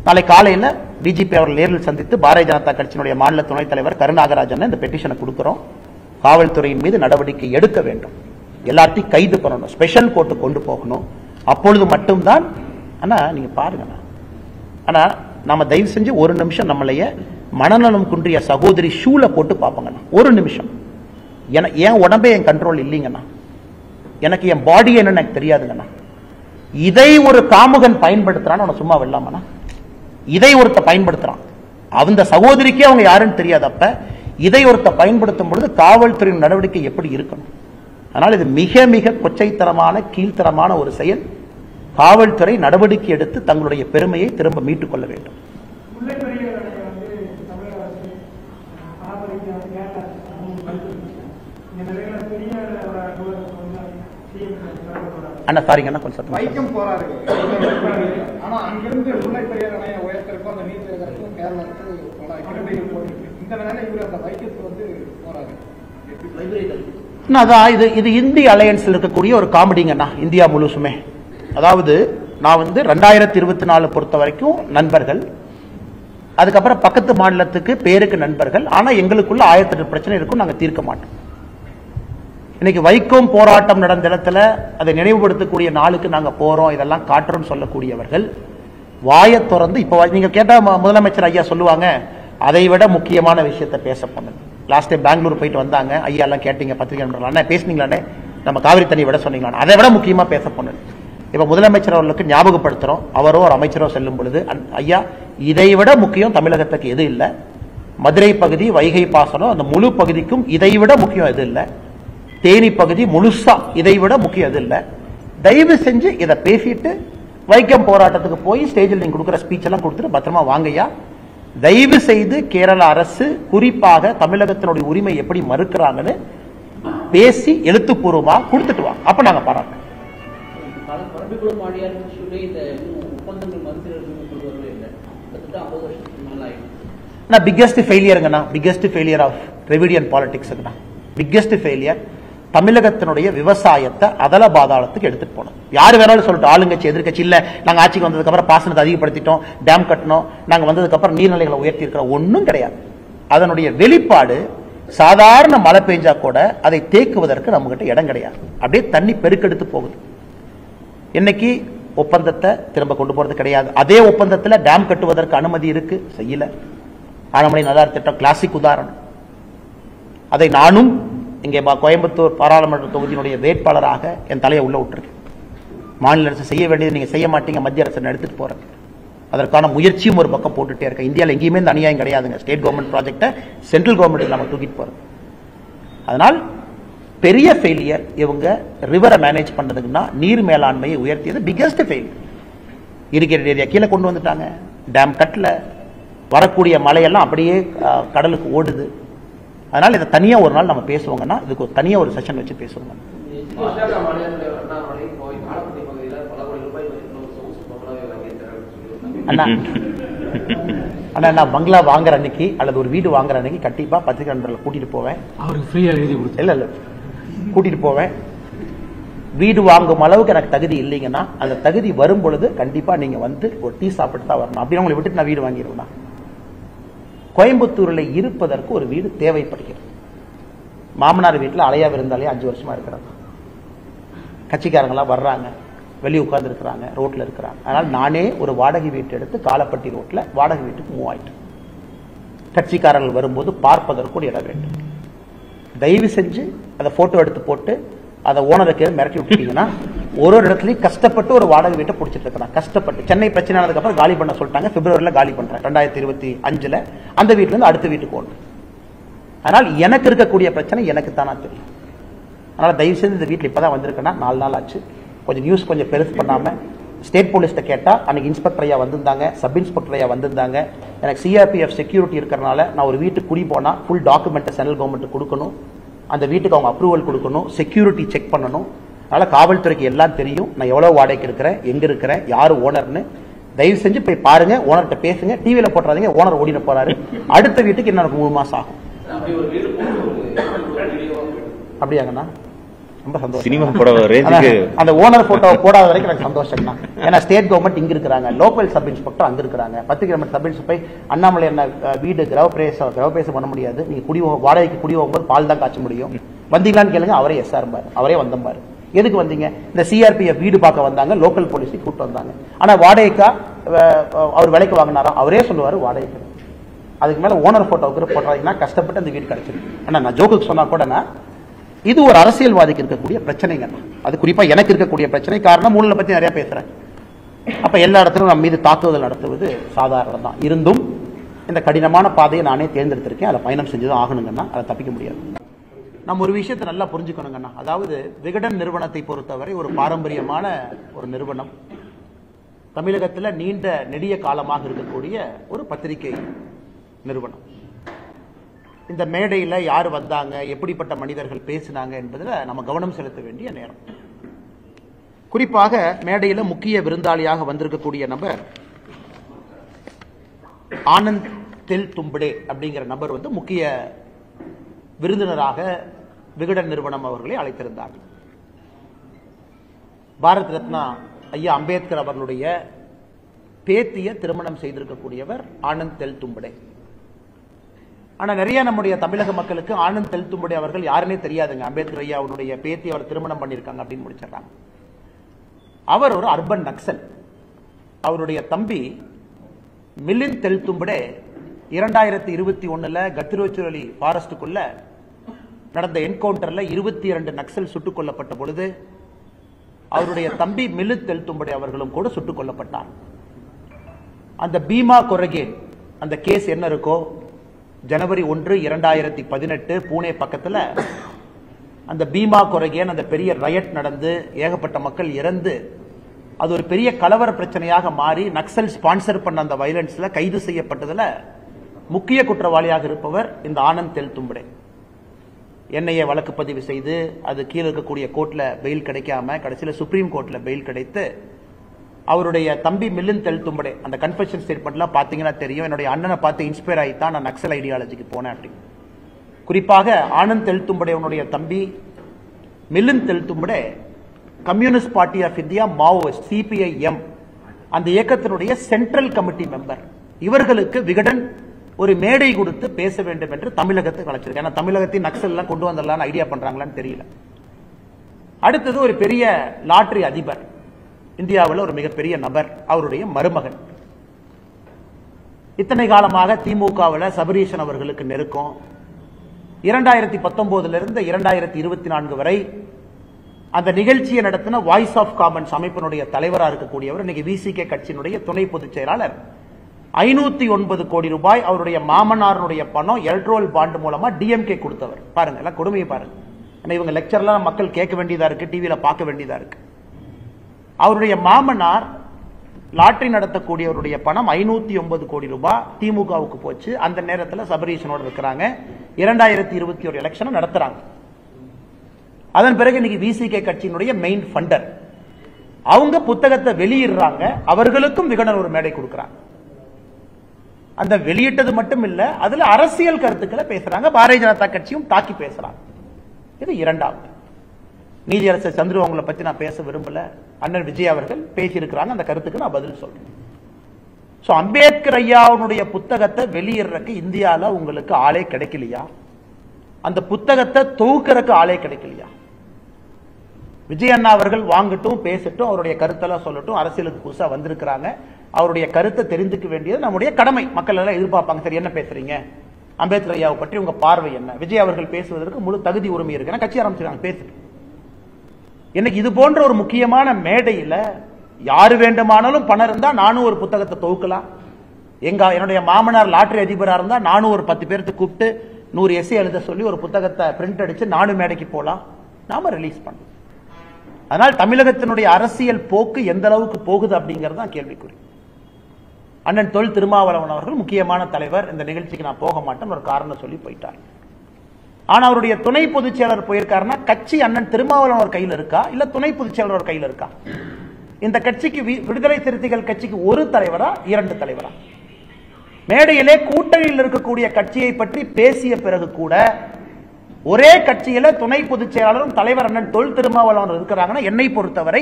நாளை காலையில் டிஜிபி அவர்கள் நேரில் சந்தித்து பாரதிய ஜனதா கட்சியினுடைய மாநில துணைத் தலைவர் கருநாகராஜன் இந்த பெட்டிஷனை கொடுக்கிறோம். காவல்துறையின் மீது நடவடிக்கை எடுக்க வேண்டும், எல்லாத்தையும் கைது பண்ணணும், ஸ்பெஷல் கோர்ட்டு கொண்டு போகணும். அப்பொழுது மட்டும்தான். ஆனா நீங்க பாருங்க, ஆனா நம்ம தயவு செஞ்சு ஒரு நிமிஷம் நம்மளைய மனநலம் குன்றிய சகோதரி ஷூல போட்டு பார்ப்போங்கண்ணா. ஒரு நிமிஷம். என் உடம்பே என் கண்ட்ரோல் இல்லைங்கண்ணா, எனக்கு என் பாடி என்னன்னு எனக்கு தெரியாதுங்கண்ணா. இதை ஒரு காமுகன் பயன்படுத்துறான்னு அவனை சும்மா வெல்லாமண்ணா. இதை ஒருத்த பயன்படுத்துறான், அந்த சகோதரிக்கே அவங்க யாருன்னு தெரியாது. அப்ப இதை ஒருத்த பயன்படுத்தும் பொழுது காவல்துறையின் நடவடிக்கை எப்படி இருக்கணும்? அதனால் இது மிக மிக கொச்சைத்தரமான கீழ்த்தரமான ஒரு செயல். காவல்துறை நடவடிக்கை எடுத்து தங்களுடைய பெருமையை திரும்ப மீட்டுக் கொள்ள வேண்டும். அண்ணா சாரிங்க அண்ணா, கொஞ்சம் வைக்கம் போறாரு. ஆனா அங்கிருந்து முல்லை பெரியார் அணையை உயர்த்திருக்கும் அந்த நீர் தேர்தலுக்கும் கேரளாவுக்கு பல கிலோமீட்டர் போயிருக்கு. இந்த வேலை இவர் அந்த வைக்கத்துக்கு போறாரு. அதான் இது இந்திய அலையன்ஸ்ல இருக்கக்கூடிய ஒரு காமெடிங்கண்ணா, இந்தியா முழுசுமே. அதாவது நான் 2024 பொறுத்த வரைக்கும் நண்பர்கள், அதுக்கப்புறம் பக்கத்து மாநிலத்துக்கு பேருக்கு நண்பர்கள். ஆனா எங்களுக்குள்ள 1008 பிரச்சனை இருக்கும், நாங்க தீர்க்க மாட்டோம். இன்னைக்கு வைக்கம் போராட்டம் நடந்த இடத்துல அதை நினைவுபடுத்தக்கூடிய நாளுக்கு நாங்க போறோம், இதெல்லாம் காட்டுறோம் சொல்லக்கூடியவர்கள் வாயை திறந்து இப்ப நீங்க கேட்டா முதலமைச்சர் ஐயா சொல்லுவாங்க, அதை விட முக்கியமான விஷயத்தை பேச போனது. லாஸ்ட் டைம் பெங்களூர் போயிட்டு வந்தாங்க, ஐயா எல்லாம் கேட்டீங்க, பத்திரிகை பேசினீங்களானே, நம்ம காவிரி தண்ணி விட சொன்னீங்களா, அதை விட முக்கியமா பேச போனது. இப்ப முதலமைச்சர் அவர்களுக்கு ஞாபகப்படுத்துறோம், அவரோ ஒரு அமைச்சரோ செல்லும் பொழுது, ஐயா இதை விட முக்கியம் தமிழகத்துக்கு எது இல்லை, மதுரை பகுதி வைகை பாசனம் அந்த முழு பகுதிக்கும் இதை விட முக்கியம் எது இல்லை, தேனி பகுதி முழுசா இதை விட முக்கியம் எது இல்லை, தயவு செஞ்சு இதை பேசிட்டு வைக்கம் போராட்டத்துக்கு போய் ஸ்டேஜில் நீங்க கொடுக்குற ஸ்பீச் எல்லாம் கொடுத்துட்டு பத்திரமா வாங்கய்யா. தயவு செய்து கேரள அரசு குறிப்பாக தமிழகத்தினுடைய உரிமை எப்படி மறுக்கிறாங்கன்னு பேசி எழுத்துப்பூர்வமா கொடுத்துட்டு வாங்க, அப்ப நாங்க பாராட்டோம். ஒப்பந்தங்கள் மறுசீரமைப்பு கொண்டு வரவே இல்லை. கிட்டத்தட்ட 50 வருஷத்துக்கு மேல ஆயிடுச்சு. பிக்கெஸ்ட் ஃபெயிலியருங்கண்ணா, பிக்கெஸ்ட் ஃபெயிலியர் ஆஃப் திராவிடியன் பாலிடிக்ஸ்ங்கண்ணா. பிக்கெஸ்ட் ஃபெயிலியர் தமிழகத்தினுடைய விவசாயத்தை அதல பாதாளத்துக்கு எடுத்துட்டு போனோம். யாரு வேணாலும் சொல்லட்டும், ஆளுங்கட்சி எதிர்கட்சி இல்ல நாங்க ஆட்சிக்கு வந்ததுக்கு அப்புறம் பாசனத்தை அதிகப்படுத்திட்டோம், டேம் கட்டணும், நாங்க வந்ததுக்கு அப்புறம் நீர்நிலைகளை உயர்த்தி இருக்கிறோம், ஒன்றும் கிடையாது. அதனுடைய வெளிப்பாடு சாதாரண மழை பெஞ்சா கூட அதை தேக்குவதற்கு நம்ம கிட்ட இடம் கிடையாது. அப்படியே தண்ணி பெருக்கெடுத்து போகுது. இன்னைக்கு ஒப்பந்தத்தை திரும்ப கொண்டு போறது கிடையாது. அதே ஒப்பந்தத்தில் டேம் கட்டுவதற்கு அனுமதி இருக்கு, செய்யல. ஆனமலை நல்லார் திட்டம் கிளாசிக் உதாரணம். அதை நானும் இங்கே கோயம்புத்தூர் பாராளுமன்ற தொகுதியினுடைய வேட்பாளராக என் தலையை உள்ள விட்டுருக்கேன். மாநில அரசு செய்ய வேண்டியது நீங்க செய்ய மாட்டீங்க, மத்திய அரசு எடுத்துட்டு போறேன். அதற்கான முயற்சியும் ஒரு பக்கம் போட்டுட்டே இருக்கேன். இந்தியாவில் எங்கேயுமே இந்த அநியாயம் கிடையாதுங்க. ஸ்டேட் கவர்மெண்ட் ப்ராஜெக்டை சென்ட்ரல் கவர்மெண்ட் நம்ம தூக்கிட்டு போறோம். அதனால் பெரிய ஃபெயிலியர் இவங்க ரிவரை மேனேஜ் பண்றதுக்குன்னா நீர் மேலாண்மையை உயர்த்தியது பிகெஸ்ட் ஃபெயிலியர். இரிகேட்டட் ஏரியா கீழே கொண்டு வந்துட்டாங்க, டேம் கட்டல, வரக்கூடிய மழையெல்லாம் அப்படியே கடலுக்கு ஓடுது. அதனால இதை தனியா ஒரு நாள் நம்ம பேசுவோங்கன்னா, இதுக்கு ஒரு தனியா ஒரு செஷன் வச்சு பேசுவோங்க. அண்ணா அண்ணா நான் பங்களா வாங்குற அன்னைக்கு அல்லது ஒரு வீடு வாங்குற அன்னைக்கு கண்டிப்பா பத்திரிகை நண்பர்களை கூட்டிட்டு போவேன். அவருக்கு ஃப்ரீயா எழுதி கொடுத்து இல்ல கூட்டிட்டு போவேன். வீடு வாங்கும் அளவுக்கு எனக்கு தகுதி இல்லைங்கன்னா அந்த தகுதி வரும் பொழுது கண்டிப்பா நீங்க வந்து ஒரு டீ சாப்பிட்டு தான் வரணும். அப்படி உங்களை விட்டுட்டு நான் வீடு வாங்கிடுவேன். கோயம்புத்தூரில் இருப்பதற்கு ஒரு வீடு தேவைப்படுகிறது. மாமனார் வீட்டில் அலையா விருந்தாலே 5 வருஷமா இருக்கிறாங்க. கட்சிக்காரங்களாம் வர்றாங்க, வெளியே உட்கார்ந்து இருக்கிறாங்க, ரோட்ல இருக்கிறாங்க. அதனால் நானே ஒரு வாடகை வீட்டு எடுத்து காலப்பட்டி ரோட்ல வாடகை வீட்டுக்கு மூவ் ஆயிட்டேன். கட்சிக்காரர்கள் வரும்போது பார்ப்பதற்கு இடம் வேண்டும். தயவு செஞ்சு அதை போட்டோ எடுத்து போட்டு அதை ஓனருக்கு மிரட்டி விட்டுட்டீங்கன்னா ஒரு இடத்துலயும் கஷ்டப்பட்டு ஒரு வாடகை வீட்டை பிடிச்சிட்டு இருக்கிறான். கஷ்டப்பட்டு சென்னை பிரச்சனை ஆனதுக்கு அப்புறம் காலி பண்ண சொல்லிட்டாங்க. பிப்ரவரியில் காலி பண்றேன் 2025. அந்த வீட்டுல இருந்து அடுத்த வீட்டுக்கு ஓடும். அதனால் எனக்கு இருக்கக்கூடிய பிரச்சனை எனக்கு தானா தெரியும். அதனால தயவு செய்து இந்த வீட்டில் இப்பதான் வந்திருக்கேன்னா 4 நாள் ஆச்சு. கொஞ்சம் நியூஸ் கொஞ்சம் பெருசு பண்ணாம ஸ்டேட் போலீஸ்ட கேட்டா அன்னைக்கு இன்ஸ்பெக்டர் ஐயா வந்திருந்தாங்க, சப் இன்ஸ்பெக்டர் ஐயா வந்திருந்தாங்க. எனக்கு சிஆர்பிஎஃப் செக்யூரிட்டி இருக்கிறனால நான் ஒரு வீட்டுக்கு குடி போனா ஃபுல் டாக்குமெண்ட் சென்ட்ரல் கவர்மெண்ட் கொடுக்கணும், அந்த வீட்டுக்கு அவங்க அப்ரூவல் கொடுக்கணும், செக்யூரிட்டி செக் பண்ணணும். அதனால காவல்துறைக்கு எல்லாம் தெரியும் நான் எவ்வளவு வாடகைக்கு இருக்கிறேன், எங்க இருக்கிறேன், யாரு ஓனர்னு. தயவு செஞ்சு போய் பாருங்க, ஓனர்கிட்ட பேசுங்க, டிவியில போட்டுறாதீங்க. ஓனர் ஓடின போறாரு. அடுத்த வீட்டுக்கு இன்னும் 3 மாசம் ஆகும். அப்படியாங்கண்ணா ரொம்ப சந்தோஷம். சினிமா போட அந்த ஓனர் போட்டோ போடாத வரைக்கும் எனக்கு சந்தோஷம் தான். ஏன்னா ஸ்டேட் கவர்மெண்ட் இங்க இருக்கிறாங்க, லோக்கல் சப் இன்ஸ்பெக்டர் அங்க இருக்கிறாங்க. 10 கிலோமீட்டர் சப் இன்ஸ்பெக்டர் போய் அண்ணாமலை என்ன வீடு கிரகப்பிரவேசம் பண்ண முடியாது, நீங்க வாடகைக்கு குடி போகும்போது பால் தான் காய்ச்ச முடியும், வந்தீங்களான்னு கேளுங்க. அவரே எஸ்ஆர் பாரு, அவரே வந்தம்பாரு. எதுக்கு வந்தீங்க? இந்த சிஆர்பிஎஃப் வீடு பார்க்க வந்தாங்க, லோக்கல் போலீஸ் கூப்பிட்டு வந்தாங்க. ஆனா வாடகைக்கா அவர் விலைக்கு வாங்கினாரா? அவரே சொல்லுவாரு வாடகைக்கு. அதுக்கு மேல ஓனர் போட்டோவுக்கு போட்டாங்கன்னா கஷ்டப்பட்டு அந்த வீடு கிடைச்சிருக்கு. ஆனா நான் ஜோக்குக்கு சொன்னா கூட இது ஒரு அரசியல்வாதிக்கு இருக்கக்கூடிய பிரச்சனைங்க. அது குறிப்பா எனக்கு இருக்கக்கூடிய பிரச்சனை. காரணம் ஊழலை பத்தி நிறைய பேசுறேன். அப்ப எல்லா இடத்திலும் நம்ம மீது தாக்குதல் நடத்துவது சாதாரணம் தான். இருந்தும் இந்த கடினமான பாதையை நானே தேர்ந்தெடுத்திருக்கேன். அதை பயணம் செஞ்சுதான் ஆகணுங்கன்னா அதை தப்பிக்க முடியாது. நம்ம ஒரு விஷயத்தை நல்லா புரிஞ்சுக்கணுங்கண்ணா. அதாவது விகடன் நிறுவனத்தை பொறுத்தவரை ஒரு பாரம்பரியமான ஒரு நிறுவனம், தமிழகத்தில் நீண்ட நெடிய காலமாக இருக்கக்கூடிய ஒரு பத்திரிகை நிறுவனம். இந்த மேடையில் யார் வந்தாங்க, எப்படிப்பட்ட மனிதர்கள் பேசினாங்க என்பதில் நம்ம கவனம் செலுத்த வேண்டிய நேரம். குறிப்பாக மேடையில் முக்கிய விருந்தாளியாக வந்திருக்கக்கூடிய நபர் ஆனந்த் தெல் தும்படே அப்படிங்கிற நபர் முக்கிய விருந்தினராக விகடன் நிறுவனம் அவர்களை அழைத்திருந்தார்கள். பாரத் ரத்னா ஐயா அம்பேத்கர் அவர்களுடைய பேத்திய திருமணம் செய்திருக்கக்கூடியவர் ஆனந்த் தெல் தும்படே. ஆனா நிறைய நம்முடைய தமிழக மக்களுக்கு ஆனந்த் தெல் தும்படே அவர்கள் யாருன்னே தெரியாதுங்க. அம்பேத்கர் ஐயா அவருடைய பேத்தி அவர் திருமணம் பண்ணியிருக்காங்க அப்படின்னு முடிச்சிடறாங்க. அவர் ஒரு அர்பன் நக்சல். அவருடைய தம்பி மிலிந்த் தெல் தும்படே 2021 கத்திரோச்சுரலி ஃபாரஸ்டுக்குள்ள நடந்த என்கவுண்டர்ல 22 நக்சல் சுட்டுக் கொல்லப்பட்ட பொழுது அவருடைய தம்பி மிலிந்த் தெல் தும்படே அவர்களும் கூட சுட்டுக் கொல்லப்பட்டார். அந்த பீமா கொரகேன் அந்த கேஸ் என்ன இருக்கோ, ஜனவரி 1, 2018 பூனே பக்கத்துல அந்த பீமா கொரகேன் அந்த பெரிய ரயட் நடந்து ஏகப்பட்ட மக்கள் இறந்து அது ஒரு பெரிய கலவர பிரச்சனையாக மாறி நக்சல் ஸ்பான்சர் பண்ண அந்த வயலன்ஸ்ல கைது செய்யப்பட்டதுல முக்கிய குற்றவாளியாக இருப்பவர் இந்த ஆனந்த் தெல் தும்படே. என்ஐஏ வழக்கு பதிவு செய்து அது கீழே இருக்கக்கூடிய கோர்ட்ல பெயில் கிடைக்காம கடைசியில் சுப்ரீம் கோர்ட்ல பெயில் கிடைத்து அவருடைய தம்பி மிலிந்த் தெல்தும்படே அந்த கன்ஃபெஷன் ஸ்டேட்மெண்ட்லாம் பார்த்தீங்கன்னா தெரியும். என்னுடைய அண்ணனை பார்த்து இன்ஸ்பயர் ஆகி தான் நான் நக்சல் ஐடியாலஜிக்கு போனேன் அப்படி. குறிப்பாக ஆனந்த் தெல்தும்படே அவனுடைய தம்பி Milind Teltumbde Communist Party of India Maoist CPIM அந்த இயக்கத்தினுடைய சென்ட்ரல் கமிட்டி மெம்பர். இவர்களுக்கு விகடன் ஒரு மேடை கொடுத்து பேச வேண்டும் என்று தமிழகத்தை அழைச்சிருக்கேன். ஏன்னா தமிழகத்தின் நக்சல் எல்லாம் கொண்டு வந்துடலாம்னு ஐடியா பண்றாங்களான்னு தெரியல. அடுத்தது ஒரு பெரிய லாட்டரி அதிபர், இந்தியாவில் ஒரு மிகப்பெரிய நபர், அவருடைய மருமகன். இத்தனை காலமாக திமுகவில் சபரீஷன் அவர்களுக்கு நெருக்கம். 2019 இருந்து 2024 வரை அந்த நிகழ்ச்சியை நடத்தின வாய்ஸ் ஆஃப் காமன்ஸ் அமைப்பினுடைய தலைவராக இருக்கக்கூடியவர் இன்னைக்கு VCK கட்சியினுடைய துணை பொதுச் செயலாளர். 509 கோடி ரூபாய் அவருடைய மாமனாருடைய பணம் எலக்ட்ரோல் பாண்ட் மூலமா DMK கொடுத்தவர். பாருங்க, எல்லாம் கொடுமையை பாருங்க. இவங்க லெக்சர்லாம் மக்கள் கேட்க வேண்டியதா இருக்கு, டிவியில பார்க்க வேண்டியதா இருக்கு. அவருடைய மாமனார் லாட்டரி நடத்தக்கூடியவருடைய பணம் 509 கோடி ரூபாய் திமுகவுக்கு போச்சு. அந்த நேரத்தில் சபரீஷனோடு இருக்கிறாங்க. 2021 எலெக்ஷன் நடத்துறாங்க. அதன் பிறகு இன்னைக்கு VCK கட்சியினுடைய மெயின் ஃபண்டர் அவங்க புத்தகத்தை வெளியிடுறாங்க. அவர்களுக்கும் விகடன் ஒரு மேடை கொடுக்கிறாங்க. அந்த வெளியிட்டது மட்டும் இல்ல, அதுல அரசியல் கருத்துக்களை பேசுறாங்க. பாரதிய ஜனதா கட்சியும் தாக்கி பேசுறாங்க. இது இரண்டாவது. நீதியரசர் சந்துரு அவங்களை பத்தி நான் பேச விரும்பல. அண்ணன் விஜய் அவர்கள் பேசியிருக்கிறாங்க, அந்த கருத்துக்கு நான் பதில் சொல்றேன். அம்பேத்கர் ஐயாவுடைய புத்தகத்தை வெளியிடுறதுக்கு இந்தியாவில் உங்களுக்கு ஆளே கிடைக்கலையா? அந்த புத்தகத்தை தொகுக்கிறதுக்கு ஆளே கிடைக்கலையா? விஜய் அண்ணா அவர்கள் வாங்கட்டும், பேசட்டும், அவருடைய கருத்தெல்லாம் சொல்லட்டும். அரசியலுக்கு புதுசா வந்திருக்கிறாங்க. அவருடைய கருத்தை தெரிந்துக்க வேண்டியது நம்முடைய கடமை. மக்கள் எல்லாம் எதிர்பார்ப்பாங்க, சரி என்ன பேசுறீங்க, அம்பேத்கர் ஐயாவை பற்றி உங்க பார்வை என்ன? விஜய் அவர்கள் பேசுவதற்கு முழு தகுதி உரிமை இருக்கு. கட்சி ஆரம்பிச்சிருக்காங்க, பேசிட்டு இன்னைக்கு இது போன்ற ஒரு முக்கியமான மேடையில் யாரு வேண்டுமானாலும் பணம் இருந்தா நானும் ஒரு புத்தகத்தை தொகுக்கலாம். என்னுடைய மாமனார் லாட்டரி அதிபரா இருந்தா நானும் ஒரு 10 பேருக்கு கூப்பிட்டு 100 எஸ்ஏ எழுத சொல்லி ஒரு புத்தகத்தை பிரிண்ட் அடிச்சு நானும் மேடைக்கு போலாம், நாம ரிலீஸ் பண்ணலாம். அதனால் தமிழகத்தினுடைய அரசியல் போக்கு எந்த அளவுக்கு போகுது அப்படிங்கிறது தான் கேள்விக்குறி. அண்ணன் தொல் திருமாவளவன் அவர்கள் முக்கியமான தலைவர். இந்த நிகழ்ச்சிக்கு நான் போக மாட்டேன் ஒரு காரணம் சொல்லி போயிட்டார். ஆனா அவருடைய துணை பொதுச் செயலர் போயிருக்காருன்னா கட்சி அண்ணன் திருமாவளவன் ஒரு கையில் இருக்கா, இல்ல துணை பொதுச் செயலர் ஒரு கையில் இருக்கா? இந்த கட்சிக்கு விடுதலை சிறுத்தைகள் கட்சிக்கு ஒரு தலைவரா, 2 தலைவரா? மேடையிலே கூட்டணியில் இருக்கக்கூடிய கட்சியை பற்றி பேசிய பிறகு கூட ஒரே கட்சியில துணை பொதுச் செயலாளரும் தலைவர் அண்ணன் தொல் திருமாவளவன் இருக்கிறாங்கன்னா என்னை பொறுத்தவரை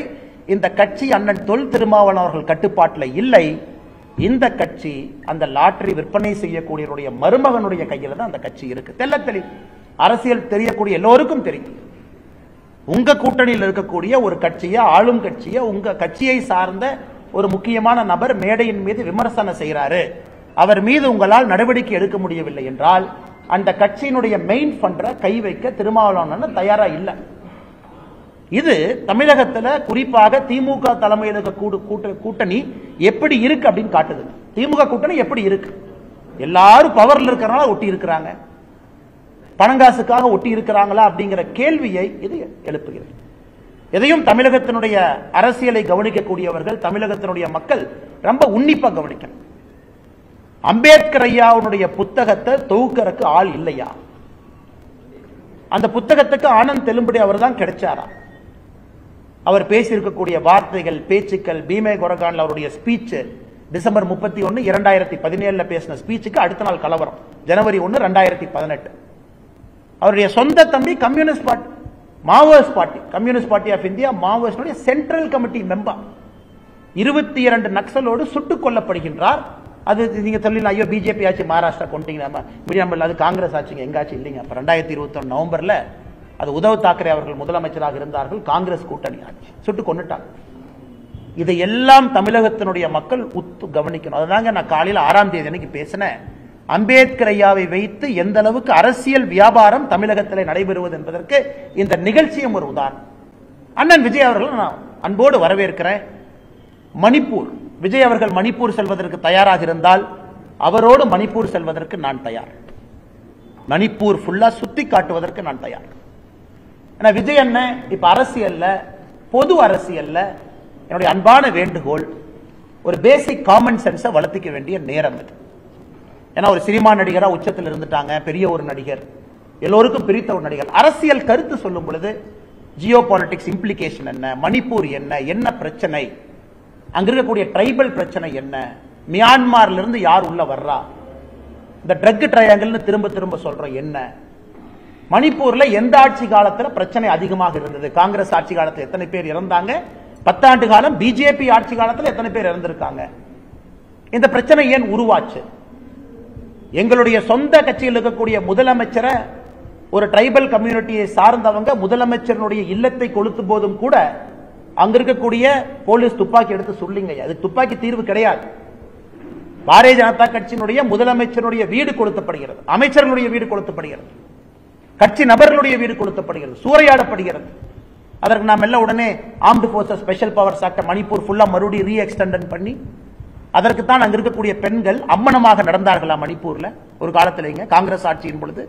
இந்த கட்சி அண்ணன் தொல் திருமாவளவன் அவர்கள் கட்டுப்பாட்டில் இல்லை. இந்த கட்சி அந்த லாட்டரி விற்பனை செய்யக்கூடியவருடைய மருமகனுடைய கையில தான் அந்த கட்சி இருக்கு. தெல்ல தெளிவு அரசியல் தெரியக்கூடிய எல்லோருக்கும் தெரியும். உங்க கூட்டணியில் இருக்கக்கூடிய ஒரு கட்சியை, ஆளும் கட்சியை, உங்க கட்சியை சார்ந்த ஒரு முக்கியமான நபர் மேடையின் மீது விமர்சனம் செய்கிறாரு, அவர் மீது உங்களால் நடவடிக்கை எடுக்க முடியவில்லை என்றால் அந்த கட்சியினுடைய மெயின் ஃபண்டரை கை வைக்க திருமாவளவன் தயாரா இல்லை. இது தமிழகத்தில் குறிப்பாக திமுக தலைமையில் இருக்க கூட்டணி எப்படி இருக்கு அப்படின்னு காட்டுது. திமுக கூட்டணி எப்படி இருக்கு? எல்லாரும் பவர்ல இருக்கிறனால ஒட்டி இருக்கிறாங்க, பணங்காசுக்காக ஒட்டி இருக்கிறாங்களா அப்படிங்கிற கேள்வியை இது எழுப்புகிறது. எதையும் தமிழகத்தினுடைய அரசியலை கவனிக்கக்கூடியவர்கள், தமிழகத்தினுடைய மக்கள் ரொம்ப உன்னிப்பா கவனிக்கணும். அம்பேத்கர் ஐயாவுடைய புத்தகத்தை தொகுக்கிறதுக்கு ஆள் இல்லையா? அந்த புத்தகத்துக்கு ஆனந்த் தெலும்படி அவர் தான் கிடைச்சாரா? அவர் பேசியிருக்கக்கூடிய வார்த்தைகள், பேச்சுக்கள், பீமே கொரகான்ல அவருடைய ஸ்பீச் டிசம்பர் 31, 2017 பேசின ஸ்பீச்சுக்கு அடுத்த நாள் கலவரம், ஜனவரி 1, 2018. அவருடைய சொந்த தம்பி communist party, Maoist party, Communist Party of India Maoist Central Committee member 22 நக்சலோடு சுட்டுக் கொல்லப்படுகின்றார். அது நீங்க சொல்லலாம், ஐயோ பிஜேபி ஆச்சு மகாராஷ்டிரா கொண்டீங்க, அது காங்கிரஸ் ஆச்சுங்க, எங்காச்சு இல்லைங்க. அப்ப 2021 நவம்பர்ல அது உத்தவ் தாக்கரே அவர்கள் முதலமைச்சராக இருந்தார்கள், காங்கிரஸ் கூட்டணி ஆட்சி, சுட்டு கொண்டுட்டாங்க. இதையெல்லாம் தமிழகத்தினுடைய மக்கள் உத்து கவனிக்கணும். அதுதாங்க நான் காலையில் 6ஆம் தேதி அன்னைக்கு பேசினேன். அம்பேத்கர் ஐயாவை வைத்து எந்த அளவுக்கு அரசியல் வியாபாரம் தமிழகத்தில் நடைபெறுவது என்பதற்கு இந்த நிகழ்ச்சியும் ஒரு உதாரணம். அண்ணன் விஜய் அவர்கள் நான் அன்போடு வரவேற்கிறேன். மணிப்பூர், விஜய் அவர்கள் மணிப்பூர் செல்வதற்கு தயாராக இருந்தால் அவரோடு மணிப்பூர் செல்வதற்கு நான் தயார். மணிப்பூர் ஃபுல்லா சுத்தி காட்டுவதற்கு நான் தயார். விஜய் அண்ணன் இப்ப அரசியல்ல, பொது அரசியல்ல என்னுடைய அன்பான வேண்டுகோள், ஒரு பேசிக் காமன் சென்ஸை வளர்த்திக்க வேண்டிய நேரம் இது. ஏன்னா ஒரு சினிமா நடிகரா உச்சத்தில் இருந்துட்டாங்க, பெரிய ஒரு நடிகர், எல்லோருக்கும் பிரித்த ஒரு நடிகர். அரசியல் கருத்து சொல்லும் பொழுது ஜியோ பாலிடிக்ஸ் இம்ப்ளிகேஷன் என்ன, மணிப்பூர் என்ன, என்ன பிரச்சனை, அங்க இருக்கக்கூடிய ட்ரைபல் பிரச்சனை என்ன, மியான்மர்ல இருந்து யார் உள்ள வர்றா, இந்த ட்ரக் ட்ரையாங்கிள்னு திரும்ப திரும்ப சொல்றோம் என்ன, மணிப்பூர்ல எந்த ஆட்சி காலத்துல பிரச்சனை அதிகமாக இருந்தது, காங்கிரஸ் ஆட்சி காலத்துல எத்தனை பேர் இறந்தாங்க, 10 ஆண்டு காலம் பிஜேபி ஆட்சி காலத்துல எத்தனை பேர் இறந்திருக்காங்க, இந்த பிரச்சனை ஏன் உருவாச்சு, எங்களுடைய சொந்த கட்சியில் இருக்கக்கூடிய முதலமைச்சரை ஒரு ட்ரைபல் கம்யூனிட்டியை சார்ந்தவங்க முதலமைச்சருடைய இல்லத்தை கொளுத்து போதும் கூட அங்க இருக்கக்கூடிய போலீஸ் துப்பாக்கி எடுத்து சொல்லிங்க, அதுக்கு துப்பாக்கி தீர்வு கிடையாது. பாரதிய ஜனதா கட்சியினுடைய முதலமைச்சருடைய வீடு கொளுத்தப்படுகிறது, அமைச்சர்களுடைய வீடு கொளுத்தப்படுகிறது, கட்சி நபர்களுடைய வீடு கொளுத்தப்படுகிறது, சூறையாடப்படுகிறது. அதற்கு நாம் எல்லாம் உடனே armed Forces Special Powers act Manipur ஃபுல்லா மறுபடியும் ரீஎக்ஸ்டெண்ட் பண்ணி அதற்கு தான் அங்க இருக்கக்கூடிய பெண்கள் அம்மனமாக நடந்தார்களா மணிப்பூர்ல ஒரு காலத்திலேங்க காங்கிரஸ் ஆட்சியின் பொழுது.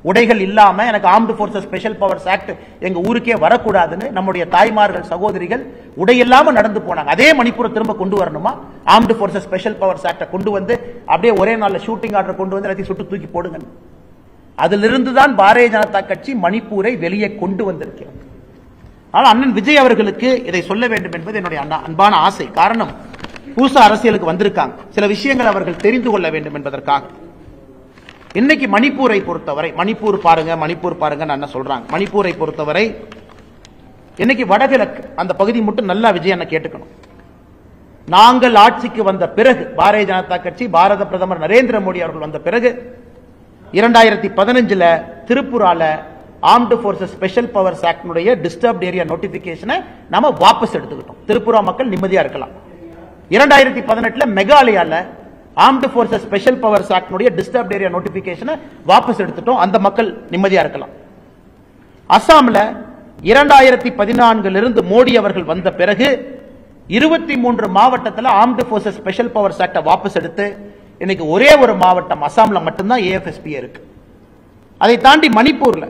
உடைகள் இல்லாம எனக்கு armed Forces Special Powers act எங்க ஊருக்கே வரக்கூடாதுன்னு நம்முடைய தாய்மார்கள் சகோதரிகள் உடையில்லாம நடந்து போனாங்க. அதே மணிப்பூரை திரும்ப கொண்டு வரணுமா, armed Forces Special Powers act கொண்டு வந்து அப்படியே ஒரே நாள்ல ஷூட்டிங் ஆர்டர் கொண்டு வந்து எல்லாத்தையும் சுட்டு தூக்கி போடுங்க. அதிலிருந்து தான் பாரதிய ஜனதா கட்சி மணிப்பூரை வெளியே கொண்டு வந்திருக்கிறது. ஆனால் அண்ணன் விஜய் அவர்களுக்கு இதை சொல்ல வேண்டும் என்பது என்னுடைய அன்பான ஆசை. காரணம், புதுசா அரசியலுக்கு வந்திருக்காங்க, சில விஷயங்கள் அவர்கள் தெரிந்து கொள்ள வேண்டும் என்பதற்காக. இன்னைக்கு மணிப்பூரை பொறுத்தவரை, மணிப்பூர் பாருங்க அண்ணன் சொல்றாங்க, மணிப்பூரை பொறுத்தவரை இன்னைக்கு வடகிழக்கு அந்த பகுதி மட்டும் நல்லா விஜய் அண்ணன் கேட்டுக்கணும். நாங்கள் ஆட்சிக்கு வந்த பிறகு, பாரதிய ஜனதா கட்சி பாரத பிரதமர் நரேந்திர மோடி அவர்கள் வந்த பிறகு 2015 திருப்புரால Armed Forces Special Powers Act disturbed area நோட்டிபிகேஷனை நாம வாபஸ் எடுத்துக்கிட்டோம். திருப்புரா மக்கள் நிம்மதியா இருக்கலாம். 2018 மெகாலயால Armed Forces Special Powers Act disturbed area நோட்டிபிகேஷனை வாபஸ் எடுத்துட்டோம், அந்த மக்கள் நிம்மதியா இருக்கலாம். அசாம்ல 2014 இருந்து மோடி அவர்கள் வந்த பிறகு 23 மாவட்டத்தில் armed Forces Special Powers act வாபஸ் எடுத்து இன்னைக்கு ஒரே ஒரு மாவட்டம் அசாம்ல மட்டும்தான் ஏஎஃப்எஸ்பி இருக்கு. அதை தாண்டி மணிப்பூர்ல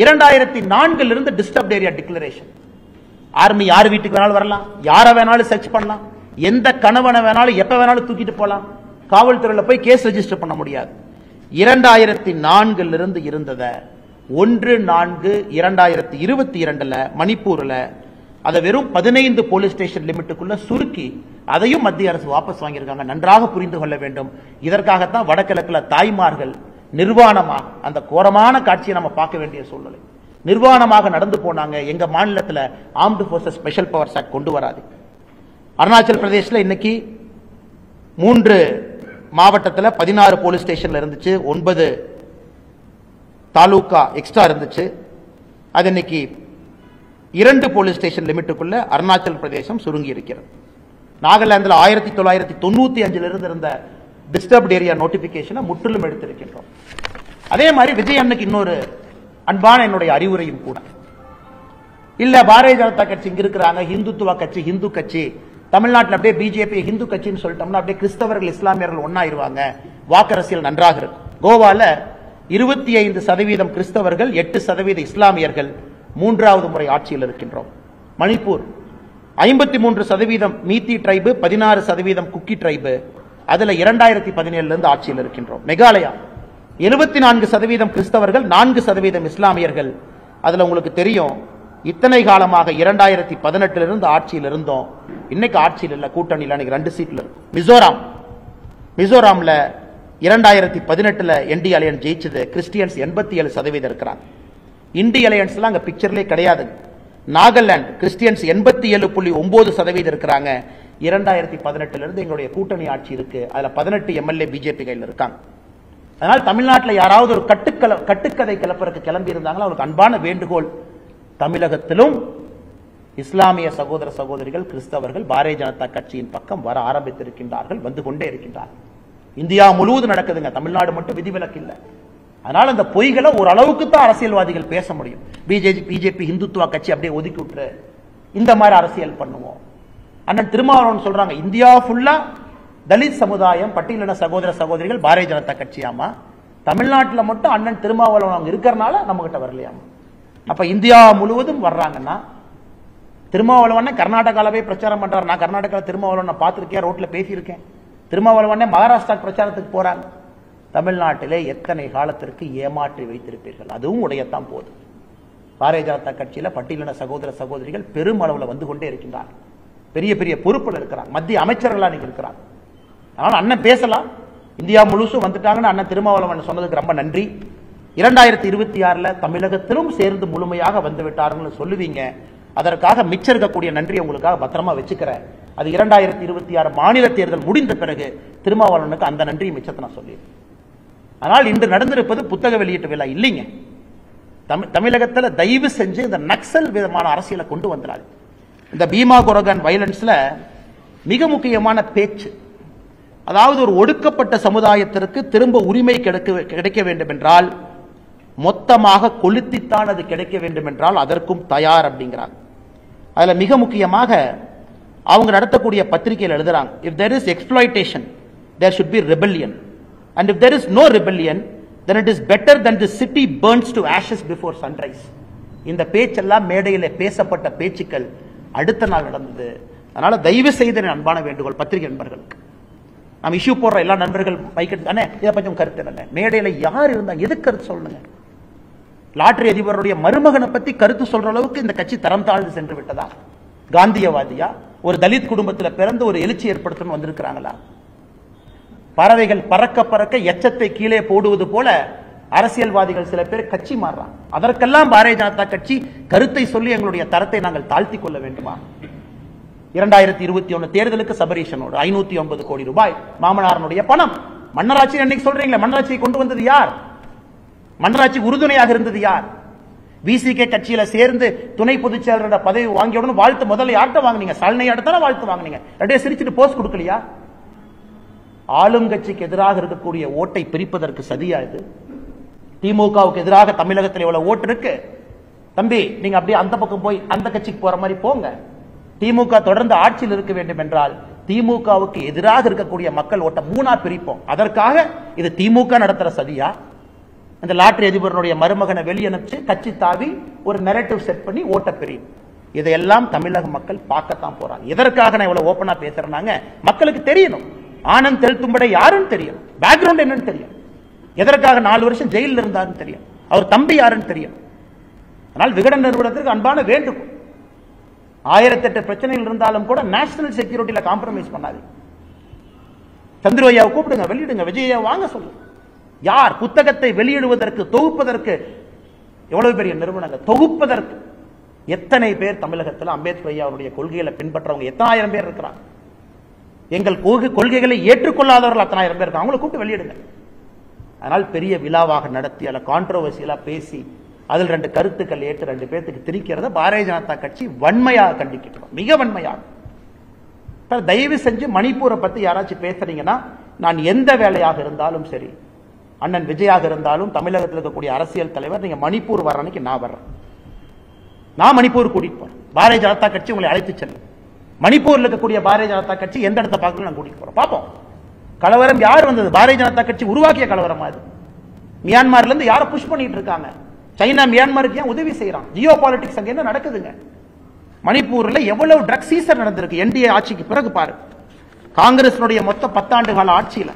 2004 இருந்து டிஸ்டர்ப்ட் ஏரியா டிக்ளரேஷன். ஆர்மி யார் வீட்டுக்கு வேணாலும் வரலாம், யாரை வேணாலும் சர்ச் பண்ணலாம், எந்த கணவனை வேணாலும் எப்ப வேணாலும் தூக்கிட்டு போலாம், காவல்துறையில் போய் கேஸ் ரெஜிஸ்டர் பண்ண முடியாது. 2004 இருந்து இருந்தத 1/4/2022 மணிப்பூர்ல அதை வெறும் 15 போலீஸ் ஸ்டேஷன் லிமிட்டுக்குள்ள சுருக்கி அதையும் மத்திய அரசு வாபஸ் வாங்கியிருக்காங்க. நன்றாக புரிந்து கொள்ள வேண்டும். இதற்காகத்தான் வடகிழக்குல தாய்மார்கள் நிர்வாணமாக அந்த கோரமான காட்சியை நம்ம பார்க்க வேண்டிய சூழ்நிலை, நிர்வாணமாக நடந்து போனாங்க. எங்க மாநிலத்தில் armed Forces Special Powers act கொண்டு வராது. அருணாச்சல் பிரதேசில் இன்னைக்கு 3 மாவட்டத்தில் 16 போலீஸ் ஸ்டேஷன்ல இருந்துச்சு, 9 தாலுகா எக்ஸ்ட்ரா இருந்துச்சு. அது இன்னைக்கு 2 போலீஸ் ஸ்டேஷன் லிமிட்டுக்குள்ள அருணாச்சல் பிரதேசம் சுருங்கி இருக்கிறது. நாகாலாந்தில் 1995 இருந்து இருந்த டிஸ்டர்ப்ட் ஏரியா நோட்டிபிகேஷனை முற்றிலும் எடுத்திருக்கின்றோம். அதே மாதிரி விஜய் அண்ணனுக்கு இன்னொரு அன்பான என்னுடைய அறிவுரையும் கூட. இல்ல பாரதிய ஜனதா கட்சி இங்க இருக்கிறாங்க, இந்துத்துவ கட்சி, இந்து கட்சி, தமிழ்நாட்டில் அப்படியே பிஜேபி இந்து கட்சின்னு சொல்லிட்டோம்னா அப்படியே கிறிஸ்தவர்கள் இஸ்லாமியர்கள் ஒன்னாயிருவாங்க, வாக்கரசியல் நன்றாக இருக்கும். கோவால 25% கிறிஸ்தவர்கள், 8% இஸ்லாமியர்கள் 3வது முறை ஆட்சியில் இருக்கின்றோம். மணிப்பூர் 53% மீத்தி ட்ரைபு, 16% குக்கி ட்ரைபு, அதுல 2017 இருந்து ஆட்சியில் இருக்கின்றோம். மெகாலயா 74% கிறிஸ்தவர்கள், 4% இஸ்லாமியர்கள். அதுல உங்களுக்கு தெரியும், இத்தனை காலமாக 2018 இருந்து ஆட்சியில் இருந்தோம், இன்னைக்கு ஆட்சியில் இல்ல, கூட்டணியில் 2 சீட்ல இருக்கு. மிசோராம்ல 2018 என்டி அலையன்ஸ் ஜெயிச்சது, கிறிஸ்டியன்ஸ் 87% இருக்கிறாங்க. இண்டி அலையன்ஸ்லாம் அங்க பிக்சர்லே கிடையாது. நாகாலாந்து கிறிஸ்டியன்ஸ் 87.9% இருக்கிறாங்க. 2018 இருந்து எங்களுடைய கூட்டணி ஆட்சி இருக்கு, அதுல 18 எம்எல்ஏ பிஜேபி கையில் இருக்காங்க. அதனால் தமிழ்நாட்டில் யாராவது ஒரு கட்டுக்கதை கிளப்பறதுக்கு கிளம்பி இருந்தாங்களோ அவருக்கு அன்பான வேண்டுகோள், தமிழகத்திலும் இஸ்லாமிய சகோதர சகோதரிகள், கிறிஸ்தவர்கள் பாரதிய ஜனதா கட்சியின் பக்கம் வர ஆரம்பித்திருக்கின்றார்கள், வந்து கொண்டே இருக்கின்றார்கள். இந்தியா முழுவதும் நடக்குதுங்க, தமிழ்நாடு மட்டும் விதிவிலக்கு இல்லை. அதனால அந்த பொய்களை ஓரளவுக்கு தான் அரசியல்வாதிகள் பேச முடியும். பிஜேபி இந்துத்துவ கட்சி அப்படியே ஒதுக்கி விட்டுரு, இந்த மாதிரி அரசியல் பண்ணுவோம். அண்ணன் திருமாவளவன் சொல்றாங்க, இந்தியா ஃபுல்லா தலித் சமுதாயம், பட்டியலின சகோதர சகோதரிகள் பாரதிய ஜனதா கட்சியாமா, தமிழ்நாட்டில் மட்டும் அண்ணன் திருமாவளவன் அவங்க இருக்கிறனால நம்ம கிட்ட வரலையாமா. அப்ப இந்தியா முழுவதும் வர்றாங்கன்னா, திருமாவளவன் கர்நாடகாவே பிரச்சாரம் பண்றாரு. நான் கர்நாடகாவில் திருமாவளவன் பார்த்திருக்கேன், ரோட்ல பேசியிருக்கேன். திருமாவளவன் மகாராஷ்டிரா பிரச்சாரத்துக்கு போறாங்க. தமிழ்நாட்டிலே எத்தனை காலத்திற்கு ஏமாற்றி வைத்திருப்பீர்கள், அதுவும் உடையத்தான் போது. பாரதிய ஜனதா கட்சியில பட்டியலின சகோதர சகோதரிகள் பெருமளவுல வந்து கொண்டே இருக்கின்றார்கள். பெரிய பெரிய பொறுப்புல இருக்கிறாங்க, மத்திய அமைச்சர்களா நீங்க இருக்கிறாங்க. அதனால அண்ணன் பேசலாம். இந்தியா முழுசும் வந்துட்டாங்கன்னு அண்ணன் திருமாவளவன் சொன்னதுக்கு ரொம்ப நன்றி. 2026 தமிழகத்திலும் சேர்ந்து முழுமையாக வந்து விட்டார்கள் சொல்லுவீங்க. அதற்காக மிச்சம் இருக்கக்கூடிய நன்றி உங்களுக்காக பத்திரமா வச்சுக்கிறேன். அது 2026 மாநில தேர்தல் முடிந்த பிறகு திருமாவளவனுக்கு அந்த நன்றி மிச்சத்தை நான் சொல்லிடுறேன். ஆனால் இன்று நடந்திருப்பது புத்தக வெளியீட்டு விழா இல்லைங்க. தமிழகத்தில் தயவு செஞ்சு இந்த நக்சல் விதமான அரசியலை கொண்டு வந்துடாது. இந்த பீமா கொரகன் வயலன்ஸ்ல மிக முக்கியமான பேச்சு, அதாவது ஒரு ஒடுக்கப்பட்ட சமுதாயத்திற்கு திரும்ப உரிமை கிடைக்க வேண்டும் என்றால் மொத்தமாக கொளுத்தித்தான் அது கிடைக்க வேண்டும் என்றால் அதற்கும் தயார் அப்படிங்கிறாங்க. அதுல மிக முக்கியமாக அவங்க நடத்தக்கூடிய பத்திரிகையில் எழுதுறாங்க, if there is exploitation there should be rebellion and if there is no rebellion then it is better than the city burns to ashes before sunrise. இந்த பேச்செல்லாம் மேடையில் பேசப்பட்ட பேச்சுக்கள் அடுத்த நாள் நடந்தது. அதனால தயவு செய்த அன்பான வேண்டுகோள் பத்திரிகை நண்பர்களுக்கு, நம்ம இஷ்யூ போடுற எல்லா நண்பர்கள் மைக்கெட்டு தானே இதை பற்றி கருத்து இல்லை, மேடையில் யார் இருந்தா எது கருத்து சொல்லுங்க. லாட்டரி அதிபருடைய மருமகனை பத்தி கருத்து சொல்ற அளவுக்கு இந்த கட்சி தரம் தாழ்ந்து சென்று விட்டதா? காந்தியவாதியா? ஒரு தலித் குடும்பத்தில் பிறந்து ஒரு எழுச்சி ஏற்படுத்தணும் வந்திருக்கிறாங்களா? பறவைகள் பறக்க பறக்க எச்சத்தை கீழே போடுவது போல அரசியல்வாதிகள் சில பேர் கட்சி மாறுறாங்க. அதற்கெல்லாம் பாரதிய ஜனதா கட்சி கருத்தை சொல்லி எங்களுடைய தரத்தை நாங்கள் தாழ்த்தி கொள்ள வேண்டுமா? 2021 தேர்தலுக்கு சபரீஷனோடு 509 கோடி ரூபாய் மாமனாரனுடைய பணம். மன்னராட்சி அன்னைக்கு சொல்றீங்களே, மன்னராட்சியை கொண்டு வந்தது யார்? மன்னராட்சி உறுதுணையாக இருந்தது யார்? விசிகே கட்சியில சேர்ந்து துணை பொதுச் செயலரோட பதவி வாங்கியவுடன் வாழ்த்து முதல்ல யார்கிட்ட வாங்கினீங்க? ஸ்டாலினை அடுத்தான வாழ்த்து வாங்கினீங்க. ரெண்டே சிரிச்சுட்டு போஸ்ட் கொடுக்கலையா? ஆளும் கட்சிக்கு எதிராக இருக்கக்கூடிய ஓட்டை பிரிப்பதற்கு சதியா இது? திமுகவுக்கு எதிராக தமிழகத்தில் எவ்வளவு ஓட்டு இருக்கு தம்பி, நீங்க அப்படியே அந்த பக்கம் போய் அந்த கட்சிக்கு போற மாதிரி போங்க. திமுக தொடர்ந்து ஆட்சியில் இருக்க வேண்டும் என்றால் திமுகவுக்கு எதிராக இருக்கக்கூடிய மக்கள் ஓட்ட மூணா பிரிப்போம். அதற்காக இது திமுக நடத்துற சதியா? இந்த லாட்டரி அதிபருடைய மருமகனை வெளியனுப்பிச்சு கட்சி தாவி ஒரு நெரேட்டிவ் செட் பண்ணி ஓட்ட பிரியும். இதையெல்லாம் தமிழக மக்கள் பார்க்கத்தான் போறாங்க. எதற்காக நான் இவ்வளவு ஓப்பனா பேசுறேன்னாங்க, மக்களுக்கு தெரியணும் ஆனந்த் தெல்தும்படை யாருன்னு தெரியும், பேக்ரவுண்ட் என்னன்னு தெரியும், எதற்காக 4 வருஷம் ஜெயிலில் இருந்தாருன்னு தெரியும், அவர் தம்பி யாருன்னு தெரியும். ஆனால் விகடன் நிறுவனத்திற்கு அன்பான வேண்டுகோள், 1008 பிரச்சனைகள் இருந்தாலும் கூட நேஷனல் செக்யூரிட்டியில காம்ப்ரமைஸ் பண்ணாது. சந்திரவையாவை கூப்பிடுங்க, வெளியிடுங்க, விஜயா வாங்க சொல்லுங்க. யார் புத்தகத்தை வெளியிடுவதற்கு தொகுப்பதற்கு எவ்வளவு பெரிய நிறுவனங்கள், தொகுப்பதற்கு எத்தனை பேர் தமிழகத்தில் அம்பேத்கர் ஐயா அவருடைய கொள்கைகளை பின்பற்றவங்க எத்தனை ஆயிரம் பேர் இருக்கிறாங்க. எங்கள் கொள்கைகளை ஏற்றுக்கொள்ளாதவர்கள் அத்தனை ஆயிரம் பேர் இருக்காங்க. அவங்களை கூப்பிட்டு வெளியிடுங்க. அதனால் பெரிய விழாவாக நடத்தி அல்ல கான்ட்ரோவர்சியலா பேசி அதில் 2 கருத்துக்கள் ஏற்று 2 பேருக்கு திரிக்கிறத பாரதிய ஜனதா கட்சி வன்மையாக கண்டிக்கிறோம், மிக வன்மையாக. தயவு செஞ்சு மணிப்பூரை பத்தி யாராச்சும் பேசுறீங்கன்னா, நான் எந்த வேலையாக இருந்தாலும் சரி, அண்ணன் விஜயாக இருந்தாலும் தமிழகத்தில் இருக்கக்கூடிய அரசியல் தலைவர், நீங்க மணிப்பூர் வர அன்னைக்கு நான் வர்றேன், நான் மணிப்பூர் கூட்டிட்டு போறேன். பாரதிய ஜனதா கட்சி உங்களை அழைத்து செல்லும். மணிப்பூர்ல இருக்கக்கூடிய பாரதிய ஜனதா கட்சி எந்த இடத்தை பார்க்கணும் நான் கூட்டிட்டு போறோம், பார்ப்போம். கலவரம் யார் வந்தது? பாரதிய ஜனதா கட்சி உருவாக்கிய கலவரம் அது. மியான்மர்ல இருந்து யாரை புஷ் பண்ணிட்டு இருக்காங்க? சைனா மியான்மருக்கு ஏன் உதவி செய்யறான்? ஜியோ பாலிடிக்ஸ் அங்க என்ன நடக்குதுங்க? மணிப்பூர்ல எவ்வளவு ட்ரக் சீசர் நடந்திருக்கு என்டிஏ ஆட்சிக்கு பிறகு பாரு. காங்கிரஸினுடைய மொத்த 10 ஆண்டு கால ஆட்சியில,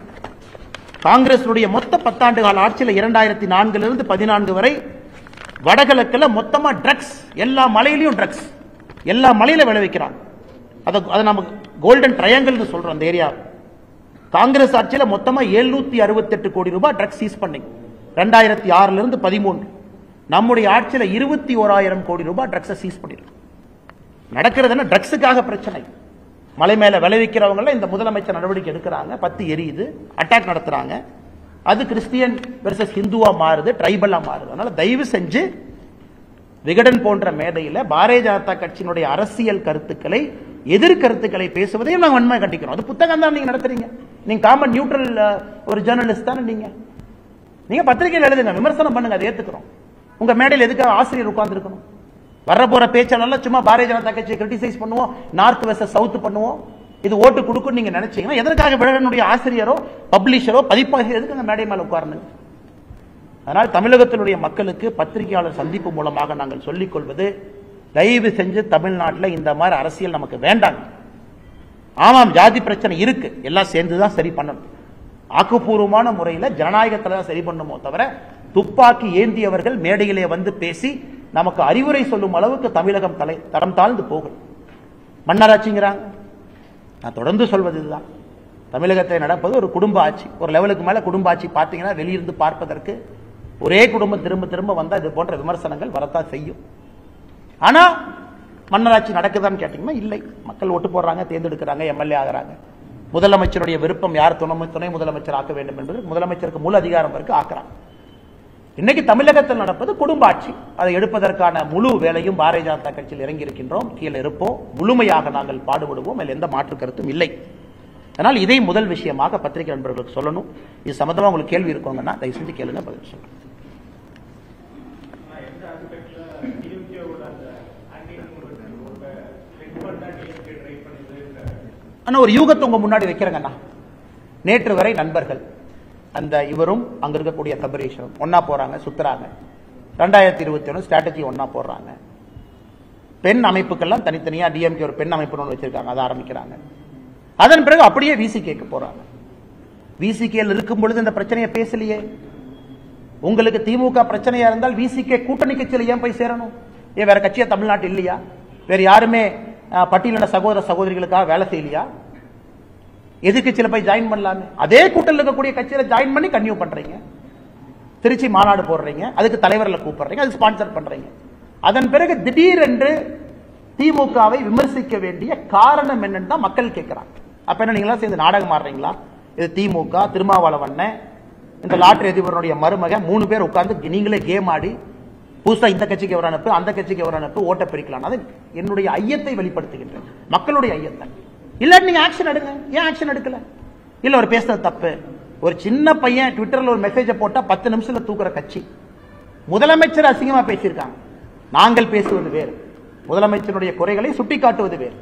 காங்கிரஸினுடைய மொத்த 10 ஆண்டு கால ஆட்சியில 2004 இருந்து 14 வரை வடகிழக்குல மொத்தமா ட்ரக்ஸ், எல்லா மலையிலையும் ட்ரக்ஸ், எல்லா மலையில விளைவிக்கிறாங்க. அதை நம்ம கோல்டன் ட்ரையாங்கிள் சொல்றோம். அந்த ஏரியா காங்கிரஸ் ஆட்சியில மொத்தமா 768 கோடி ரூபாய் ட்ரக்ஸ் சீஸ் பண்ணி 2006 இருந்து 13. நம்முடைய ஆட்சியில 21,000 கோடி ரூபாய் ட்ரக்ஸை சீஸ் பண்ணிருக்கோம். நடக்கிறது என்ன? ட்ரக்ஸுக்காக பிரச்சனை. மலை மேல விளைவிக்கிறவங்க இந்த முதலமைச்சர் நடவடிக்கை எடுக்கிறாங்க, 10 எரியுது, அட்டாக் நடத்துறாங்க. அது கிறிஸ்டியன் வெர்சஸ் ஹிந்துவா மாறுது, ட்ரைபலா மாறுது. அதனால தயவு செஞ்சு விகடன் போன்ற மேடையில பாரதிய ஜனதா கட்சியினுடைய அரசியல் கருத்துக்களை, எதிர்கருத்துக்களை பேசுவதையும் நாங்கள் வன்மையாக கண்டிக்கிறோம். அது புத்தகம் தான் நீங்க நடத்துறீங்க. நீங்க காமன் நியூட்ரல் ஒரு ஜேர்னலிஸ்ட் தானே நீங்க பத்திரிகையில் எழுதுங்க, விமர்சனம் பண்ணுங்க, அதை ஏத்துக்கிறோம். உங்க மேடையில் எதுக்காக ஆசிரியர் உட்கார்ந்து இருக்கணும்? வர போற பேச்சாளர் சும்மா பாரதிய ஜனதா கட்சியை கிரிட்டிசைஸ் பண்ணுவோம், நார்த் வெஸ்ட் சவுத் பண்ணுவோம், இது ஓட்டு கொடுக்கும் நீங்க நினைச்சீங்கன்னா எதற்காக விகடனுடைய ஆசிரியரோ பப்ளிஷரோ பதிப்பாசிரியர் எதுக்கு மேடை மேல உட்காரணும்? அதனால் தமிழகத்தினுடைய மக்களுக்கு பத்திரிகையாளர் சந்திப்பு மூலமாக நாங்கள் சொல்லிக் கொள்வது, தயவு செஞ்சு தமிழ்நாட்டில் இந்த மாதிரி அரசியல் நமக்கு வேண்டாங்க. ஆமாம், ஜாதி பிரச்சனை இருக்கு, எல்லாம் சேர்ந்துதான் சரி பண்ணணும். ஆக்கப்பூர்வமான முறையில் ஜனநாயகத்தில் தான் சரி பண்ணுமோ தவிர துப்பாக்கி ஏந்தியவர்கள் மேடையிலே வந்து பேசி நமக்கு அறிவுரை சொல்லும் அளவுக்கு தமிழகம் தரம் தாழ்ந்து போகும். மன்னராட்சிங்கிறாங்க. நான் தொடர்ந்து சொல்வது இதுதான். தமிழகத்தில் நடப்பது ஒரு குடும்ப ஆட்சி. ஒரு லெவலுக்கு மேல குடும்ப ஆட்சி பார்த்தீங்கன்னா வெளியிருந்து பார்ப்பதற்கு ஒரே குடும்பம் திரும்ப திரும்ப வந்தா இது போன்ற விமர்சனங்கள் வரத்தான் செய்யும். ஆனா மன்னராட்சி நடக்குதான்னு கேட்டீங்கன்னா இல்லை. மக்கள் ஓட்டு போடுறாங்க, தேர்ந்தெடுக்கிறாங்க, எம்எல்ஏ ஆகிறாங்க. முதலமைச்சருடைய விருப்பம் யார் துணை முதலமைச்சர் ஆக்க வேண்டும் என்பது முதலமைச்சருக்கு முழு அதிகாரம் இருக்கு, ஆக்குறாங்க. இன்னைக்கு தமிழகத்தில் நடப்பது குடும்ப ஆட்சி. அதை எடுப்பதற்கான முழு வேலையும் பாரதிய ஜனதா கட்சியில் இறங்கி இருக்கின்றோம். கீழே இருப்போம், முழுமையாக நாங்கள் பாடுபடுவோம். அதில் எந்த மாற்று கருத்தும் இல்லை. அதனால் இதை முதல் விஷயமாக பத்திரிகை நண்பர்களுக்கு சொல்லணும். இது சம்பந்தமா உங்களுக்கு கேள்வி இருக்கோங்கன்னா தயவு செஞ்சு கேளுங்க, பதில் சொல்லுங்க. ஆனா ஒரு யூகத்தை உங்க முன்னாடி வைக்கிறேங்கண்ணா. நேற்று வரை நண்பர்கள் அந்த இவரும் அங்க இருக்கக்கூடிய தபரீஷரும் ஒன்னா போறாங்க, சுத்துறாங்க. 2021 ஸ்ட்ராட்டஜி ஒன்னா போடுறாங்க. பெண் அமைப்புக்கெல்லாம் தனித்தனியா டிஎம்கே ஒரு பெண் அமைப்பு ஒன்று வச்சிருக்காங்க, அதை ஆரம்பிக்கிறாங்க. அதன் பிறகு அப்படியே விசிகேக்கு போறாங்க. விசிகேல இருக்கும் பொழுது இந்த பிரச்சனையை பேசலையே. உங்களுக்கு திமுக பிரச்சனையா இருந்தால் விசிகே கூட்டணி கட்சியில் ஏன் போய் சேரணும்? ஏன் வேற கட்சியா தமிழ்நாட்டு இல்லையா? வேற யாருமே பட்டியலின சகோதர சகோதரிகளுக்காக வேலை செய்யலையா? எதிர்கட்சியில போய் ஜாயின் பண்ணலாமே. அதே கூட்டத்தில் இருக்கக்கூடிய கட்சியில ஜாயின் பண்ணி கன்டினியூ பண்றீங்க. திருச்சி மாநாடு போடுறீங்க, அதுக்கு தலைவர்களை கூப்பிடுறீங்க, அது ஸ்பான்சர் பண்றீங்க. அதன் பிறகு திடீரென்று திமுகவை விமர்சிக்க வேண்டிய காரணம் என்னன்னு தான் மக்கள் கேட்கிறாங்க. அப்ப என்ன நீங்களா சேர்ந்து நாடகம் ஆடுறீங்களா? இது திமுக, திருமாவளவன், இந்த லாட்டரி அதிபருடைய மருமக 3 பேர் உட்கார்ந்து நீங்களே கேம் ஆடி புதுசா இந்த கட்சிக்கு எவர் அனுப்பு, அந்த கட்சிக்கு எவர் அனுப்பு, ஓட்ட பிரிக்கலாம். அது என்னுடைய ஐயத்தை வெளிப்படுத்துகின்றேன், மக்களுடைய ஐயத்தை. இல்ல நீங்க ஆக்ஷன் எடுங்க. ஏன் ஆக்ஷன் எடுக்கல? இல்ல ஒரு பேசுறது தப்பு. ஒரு சின்ன பையன் ட்விட்டர்ல ஒரு மெசேஜ் போட்டா 10 நிமிஷத்துல தூக்குற கட்சி. முதலமைச்சர் அசிங்கமா பேசியிருக்காங்க. நாங்கள் பேசுவது வேறு, முதலமைச்சருடைய குறைகளை சுட்டிக்காட்டுவது வேறு.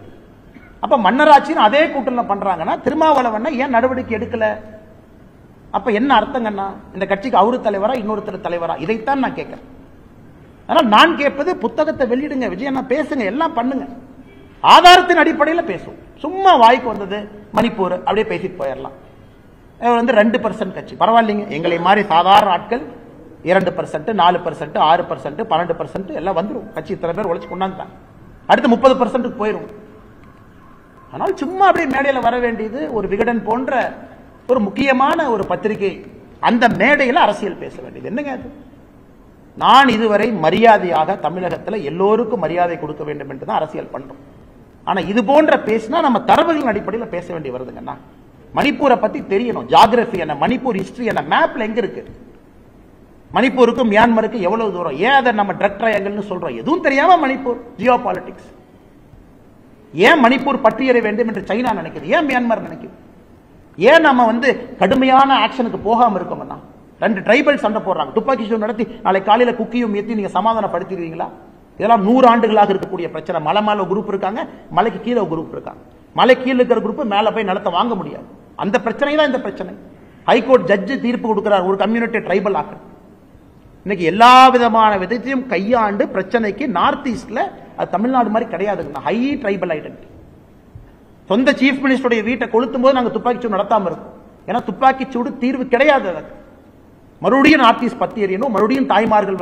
அப்ப மன்னராட்சின்னு அதே கூட்டத்தில் பண்றாங்கன்னா திருமாவளவன் ஏன் நடவடிக்கை எடுக்கல? அப்ப என்ன அர்த்தங்கன்னா இந்த கட்சிக்கு அவரு தலைவரா இன்னொருத்தர் தலைவரா? இதைத்தான் நான் கேட்கிறேன். ஆனால் நான் கேட்பது புத்தகத்தை வெளியிடுங்க, விஜயண்ணா பேசுங்க, எல்லாம் பண்ணுங்க, ஆதாரத்தின் அடிப்படையில் பேசும். சும்மா வாய்க்கு வந்தது மணிப்பூர் அப்படியே பேசிட்டு போயிடலாம். 2% கட்சி பரவாயில்லைங்க. எங்களை மாதிரி சாதாரண ஆட்கள் 2%, 4%, 6%, 12% எல்லாம் வந்துடும். கட்சி இத்தனை பேர் உழைச்சு கொண்டாந்துட்டாங்க. அடுத்து 30% போயிடும். ஆனால் சும்மா அப்படியே மேடையில் வர வேண்டியது ஒரு விகடன் போன்ற ஒரு முக்கியமான ஒரு பத்திரிகை, அந்த மேடையில் அரசியல் பேச வேண்டியது என்னங்க அது? நான் இதுவரை மரியாதையாக தமிழகத்தில் எல்லோருக்கும் மரியாதை கொடுக்க வேண்டும் என்று தான் அரசியல் பண்றோம். ஆனா இது போன்ற பேசினா நம்ம தரவுகளின் அடிப்படையில் பேச வேண்டி வருதுங்கண்ணா. மணிப்பூரை பத்தி தெரியணும், ஜியோகிராபி என்ன, மணிப்பூர் ஹிஸ்டரி என்ன, மேப்ல எங்க இருக்கு, மணிப்பூருக்கும் மியான்மருக்கு எவ்வளவு தூரம், ஏன் அதை நம்ம ட்ரக் ட்ரையாங்கிள்னு சொல்றோம், எதுவும் தெரியாம மணிப்பூர் ஜியோ பாலிடிக்ஸ். ஏன் மணிப்பூர் பற்றியற வேண்டும் என்று சைனா நினைக்குது, ஏன் மியான்மர் நினைக்குது, ஏன் நம்ம கடுமையான ஆக்ஷனுக்கு போகாம இருக்கோம்னா? 2 ட்ரைபல் சண்டை போடுறாங்க, துப்பாக்கி சூடு நடத்தி நாளை காலையில குக்கியும் ஏத்தி நீங்க சமாதானப்படுத்திடுவீங்களா? இதெல்லாம் 100 ஆண்டுகளாக இருக்கக்கூடிய பிரச்சனை. மலை மேல குரூப் இருக்காங்க, மலைக்கு கீழே குரூப் இருக்காங்க. மலை கீழே இருக்கிற குரூப் மேல போய் நிலத்தை வாங்க முடியாது. அந்த பிரச்சனை தான் இந்த பிரச்சனை. ஹைகோர்ட் ஜட்ஜு தீர்ப்பு கொடுக்கிறார், ஒரு கம்யூனிட்டி ட்ரைபல் ஆக்க. இன்னைக்கு எல்லா விதமான விதத்தையும் கையாண்டு பிரச்சனைக்கு நார்த் ஈஸ்ட்ல அது தமிழ்நாடு மாதிரி கிடையாதுங்க. High tribal identity. சொந்த சீஃப் மினிஸ்டருடைய வீட்டை கொளுத்தும் போது நாங்க துப்பாக்கி சூடு நடத்தாம இருக்கோம். ஏன்னா துப்பாக்கி சூடு தீர்வு கிடையாது. அதற்கு மறுபடியும் நார்த் ஈஸ்ட் பத்தி எறியணும், மறுபடியும் தாய்மார்கள்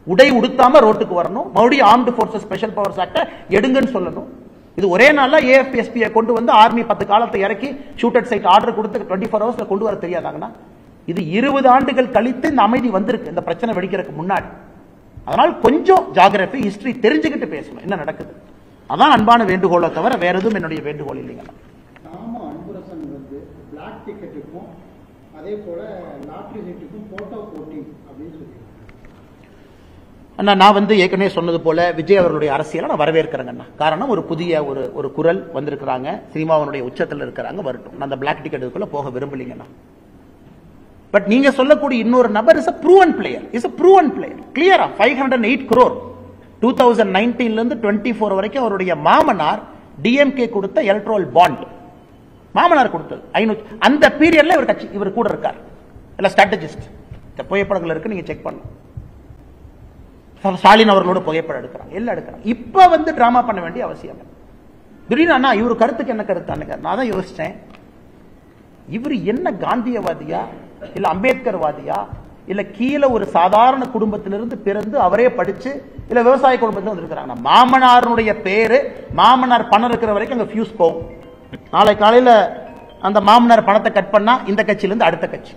உடை உடுத்தாம ரோட்டுக்கு வரணும், மறுபடியும் Armed Forces Special Powers Act எடுங்கன்னு சொல்லணும். இது ஒரே நாள்ல ஏஎஃப்பிஎஸ்பியை கொண்டு வந்து ஆர்மி 10 காலத்தை இறக்கி ஷூட்டட் சைட் ஆர்டர் கொடுத்து 24 ஹவர்ஸ்ல கொண்டு வர தெரியாதாங்கன்னா? இது 20 ஆண்டுகள் கழித்து இந்த அமைதி வந்திருக்கு, இந்த பிரச்சனை வெடிக்கிறதுக்கு முன்னாடி. அதனால் கொஞ்சம் ஜியோகிராபி ஹிஸ்டரி தெரிஞ்சுக்கிட்டு பேசணும் என்ன நடக்குது. அதான் அன்பான வேண்டுகோளை தவிர வேற எதுவும் என்னுடைய வேண்டுகோள் இல்லைங்க. நாம அன்பரசன் பிளாக் டிக்கெட்டுக்கும் அதே போல லாட்டரி சீட்டுக்கும் போட்டோ போட்டி அப்படின்னு சொல்லி நான் ஏற்கனவே சொன்னது போல விஜய் அவர்களுடைய அரசியலை நான் வரவேற்கிறேங்கண்ணா. காரணம் ஒரு புதிய ஒரு குரல் வந்திருக்கிறாங்க, சினிமாவினுடைய உச்சத்தில் இருக்கிறாங்க, வரட்டும். நான் அந்த பிளாக் டிக்கெட்டுக்குள்ள போக விரும்பலீங்கண்ணா. பட் நீங்க சொல்லக்கூடிய இன்னொரு நபர் இஸ் a proven player, கிளியரா 508 crore 2019 இருந்து 24 வரைக்கும் அவருடைய மாமனார் டிஎம்கே கொடுத்த எலக்ட்ரல் பாண்ட், மாமனார் கொடுத்தது 500. அந்த பீரியட்ல இவர் கூட இருக்கார், இல்ல ஸ்ட்ராட்டஜிஸ்ட். புகைப்படங்கள் இருக்கு, நீங்க செக் பண்ணலாம். ஸ்டாலின் அவர்களோட புகைப்படம் எடுக்கிறாங்க, எல்லாம் எடுக்கிறாங்க. இப்ப டிராமா பண்ண வேண்டிய அவசியம் திடீர்னு அண்ணா இவரு கருத்துக்கு என்ன கருத்து? நான் தான் யோசிச்சேன், இவர் என்ன காந்தியவாதியா இல்ல அம்பேத்கர் வாதியா இல்ல கீழே ஒரு சாதாரண குடும்பத்திலிருந்து பிறந்து அவரே படிச்சு இல்ல விவசாய குடும்பத்தில் வந்திருக்கிறாங்க. மாமனாருடைய பேரு, மாமனார் பணம் இருக்கிற வரைக்கும் அங்க ஃபியூஸ் போகும். நாளை காலையில அந்த மாமனார் பணத்தை கட் பண்ணா இந்த கட்சியிலிருந்து அடுத்த கட்சி.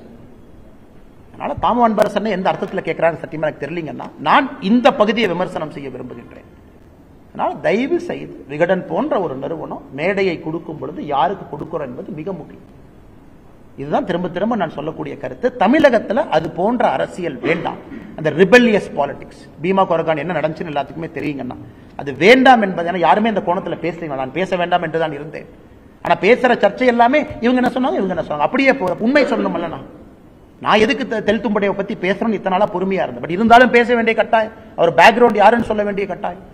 அதனால தாமு அன்பரசன் எந்த அர்த்தத்தில் கேட்கிறான்னு சத்தியமா எனக்கு தெரியலீங்கன்னா, நான் இந்த பகுதியை விமர்சனம் செய்ய விரும்புகின்றேன். அதனால தயவு செய்து விகடன் போன்ற ஒரு நிறுவனம் மேடையை கொடுக்கும் பொழுது யாருக்கு கொடுக்கிறோம் என்பது மிக முக்கியம். இதுதான் திரும்ப திரும்ப நான் சொல்லக்கூடிய கருத்து. தமிழகத்தில் அது போன்ற அரசியல் வேண்டாம். அந்த ரிபெல்லியஸ் பாலிடிக்ஸ், பீமா கொரகான் என்ன நடந்துச்சுன்னு எல்லாத்துக்குமே தெரியுங்கன்னா, அது வேண்டாம் என்பது யாருமே இந்த கோணத்தில் பேசுறீங்க. நான் பேச வேண்டாம் என்று தான் இருந்தேன். ஆனா பேசுற சர்ச்சை எல்லாமே இவங்க என்ன சொன்னாங்க, இவங்க என்ன சொன்னாங்க, அப்படியே உண்மை சொல்லணும்ல. நான் எதுக்கு தெல்தும்படையை பத்தி பேசணும்னு இத்தனை நாளா பொறுமையா இருந்தேன். பட் இருந்தாலும் பேச வேண்டிய கட்டாயம், அவர் பேக்ரவுண்ட் யாருன்னு சொல்ல வேண்டிய கட்டாயம்.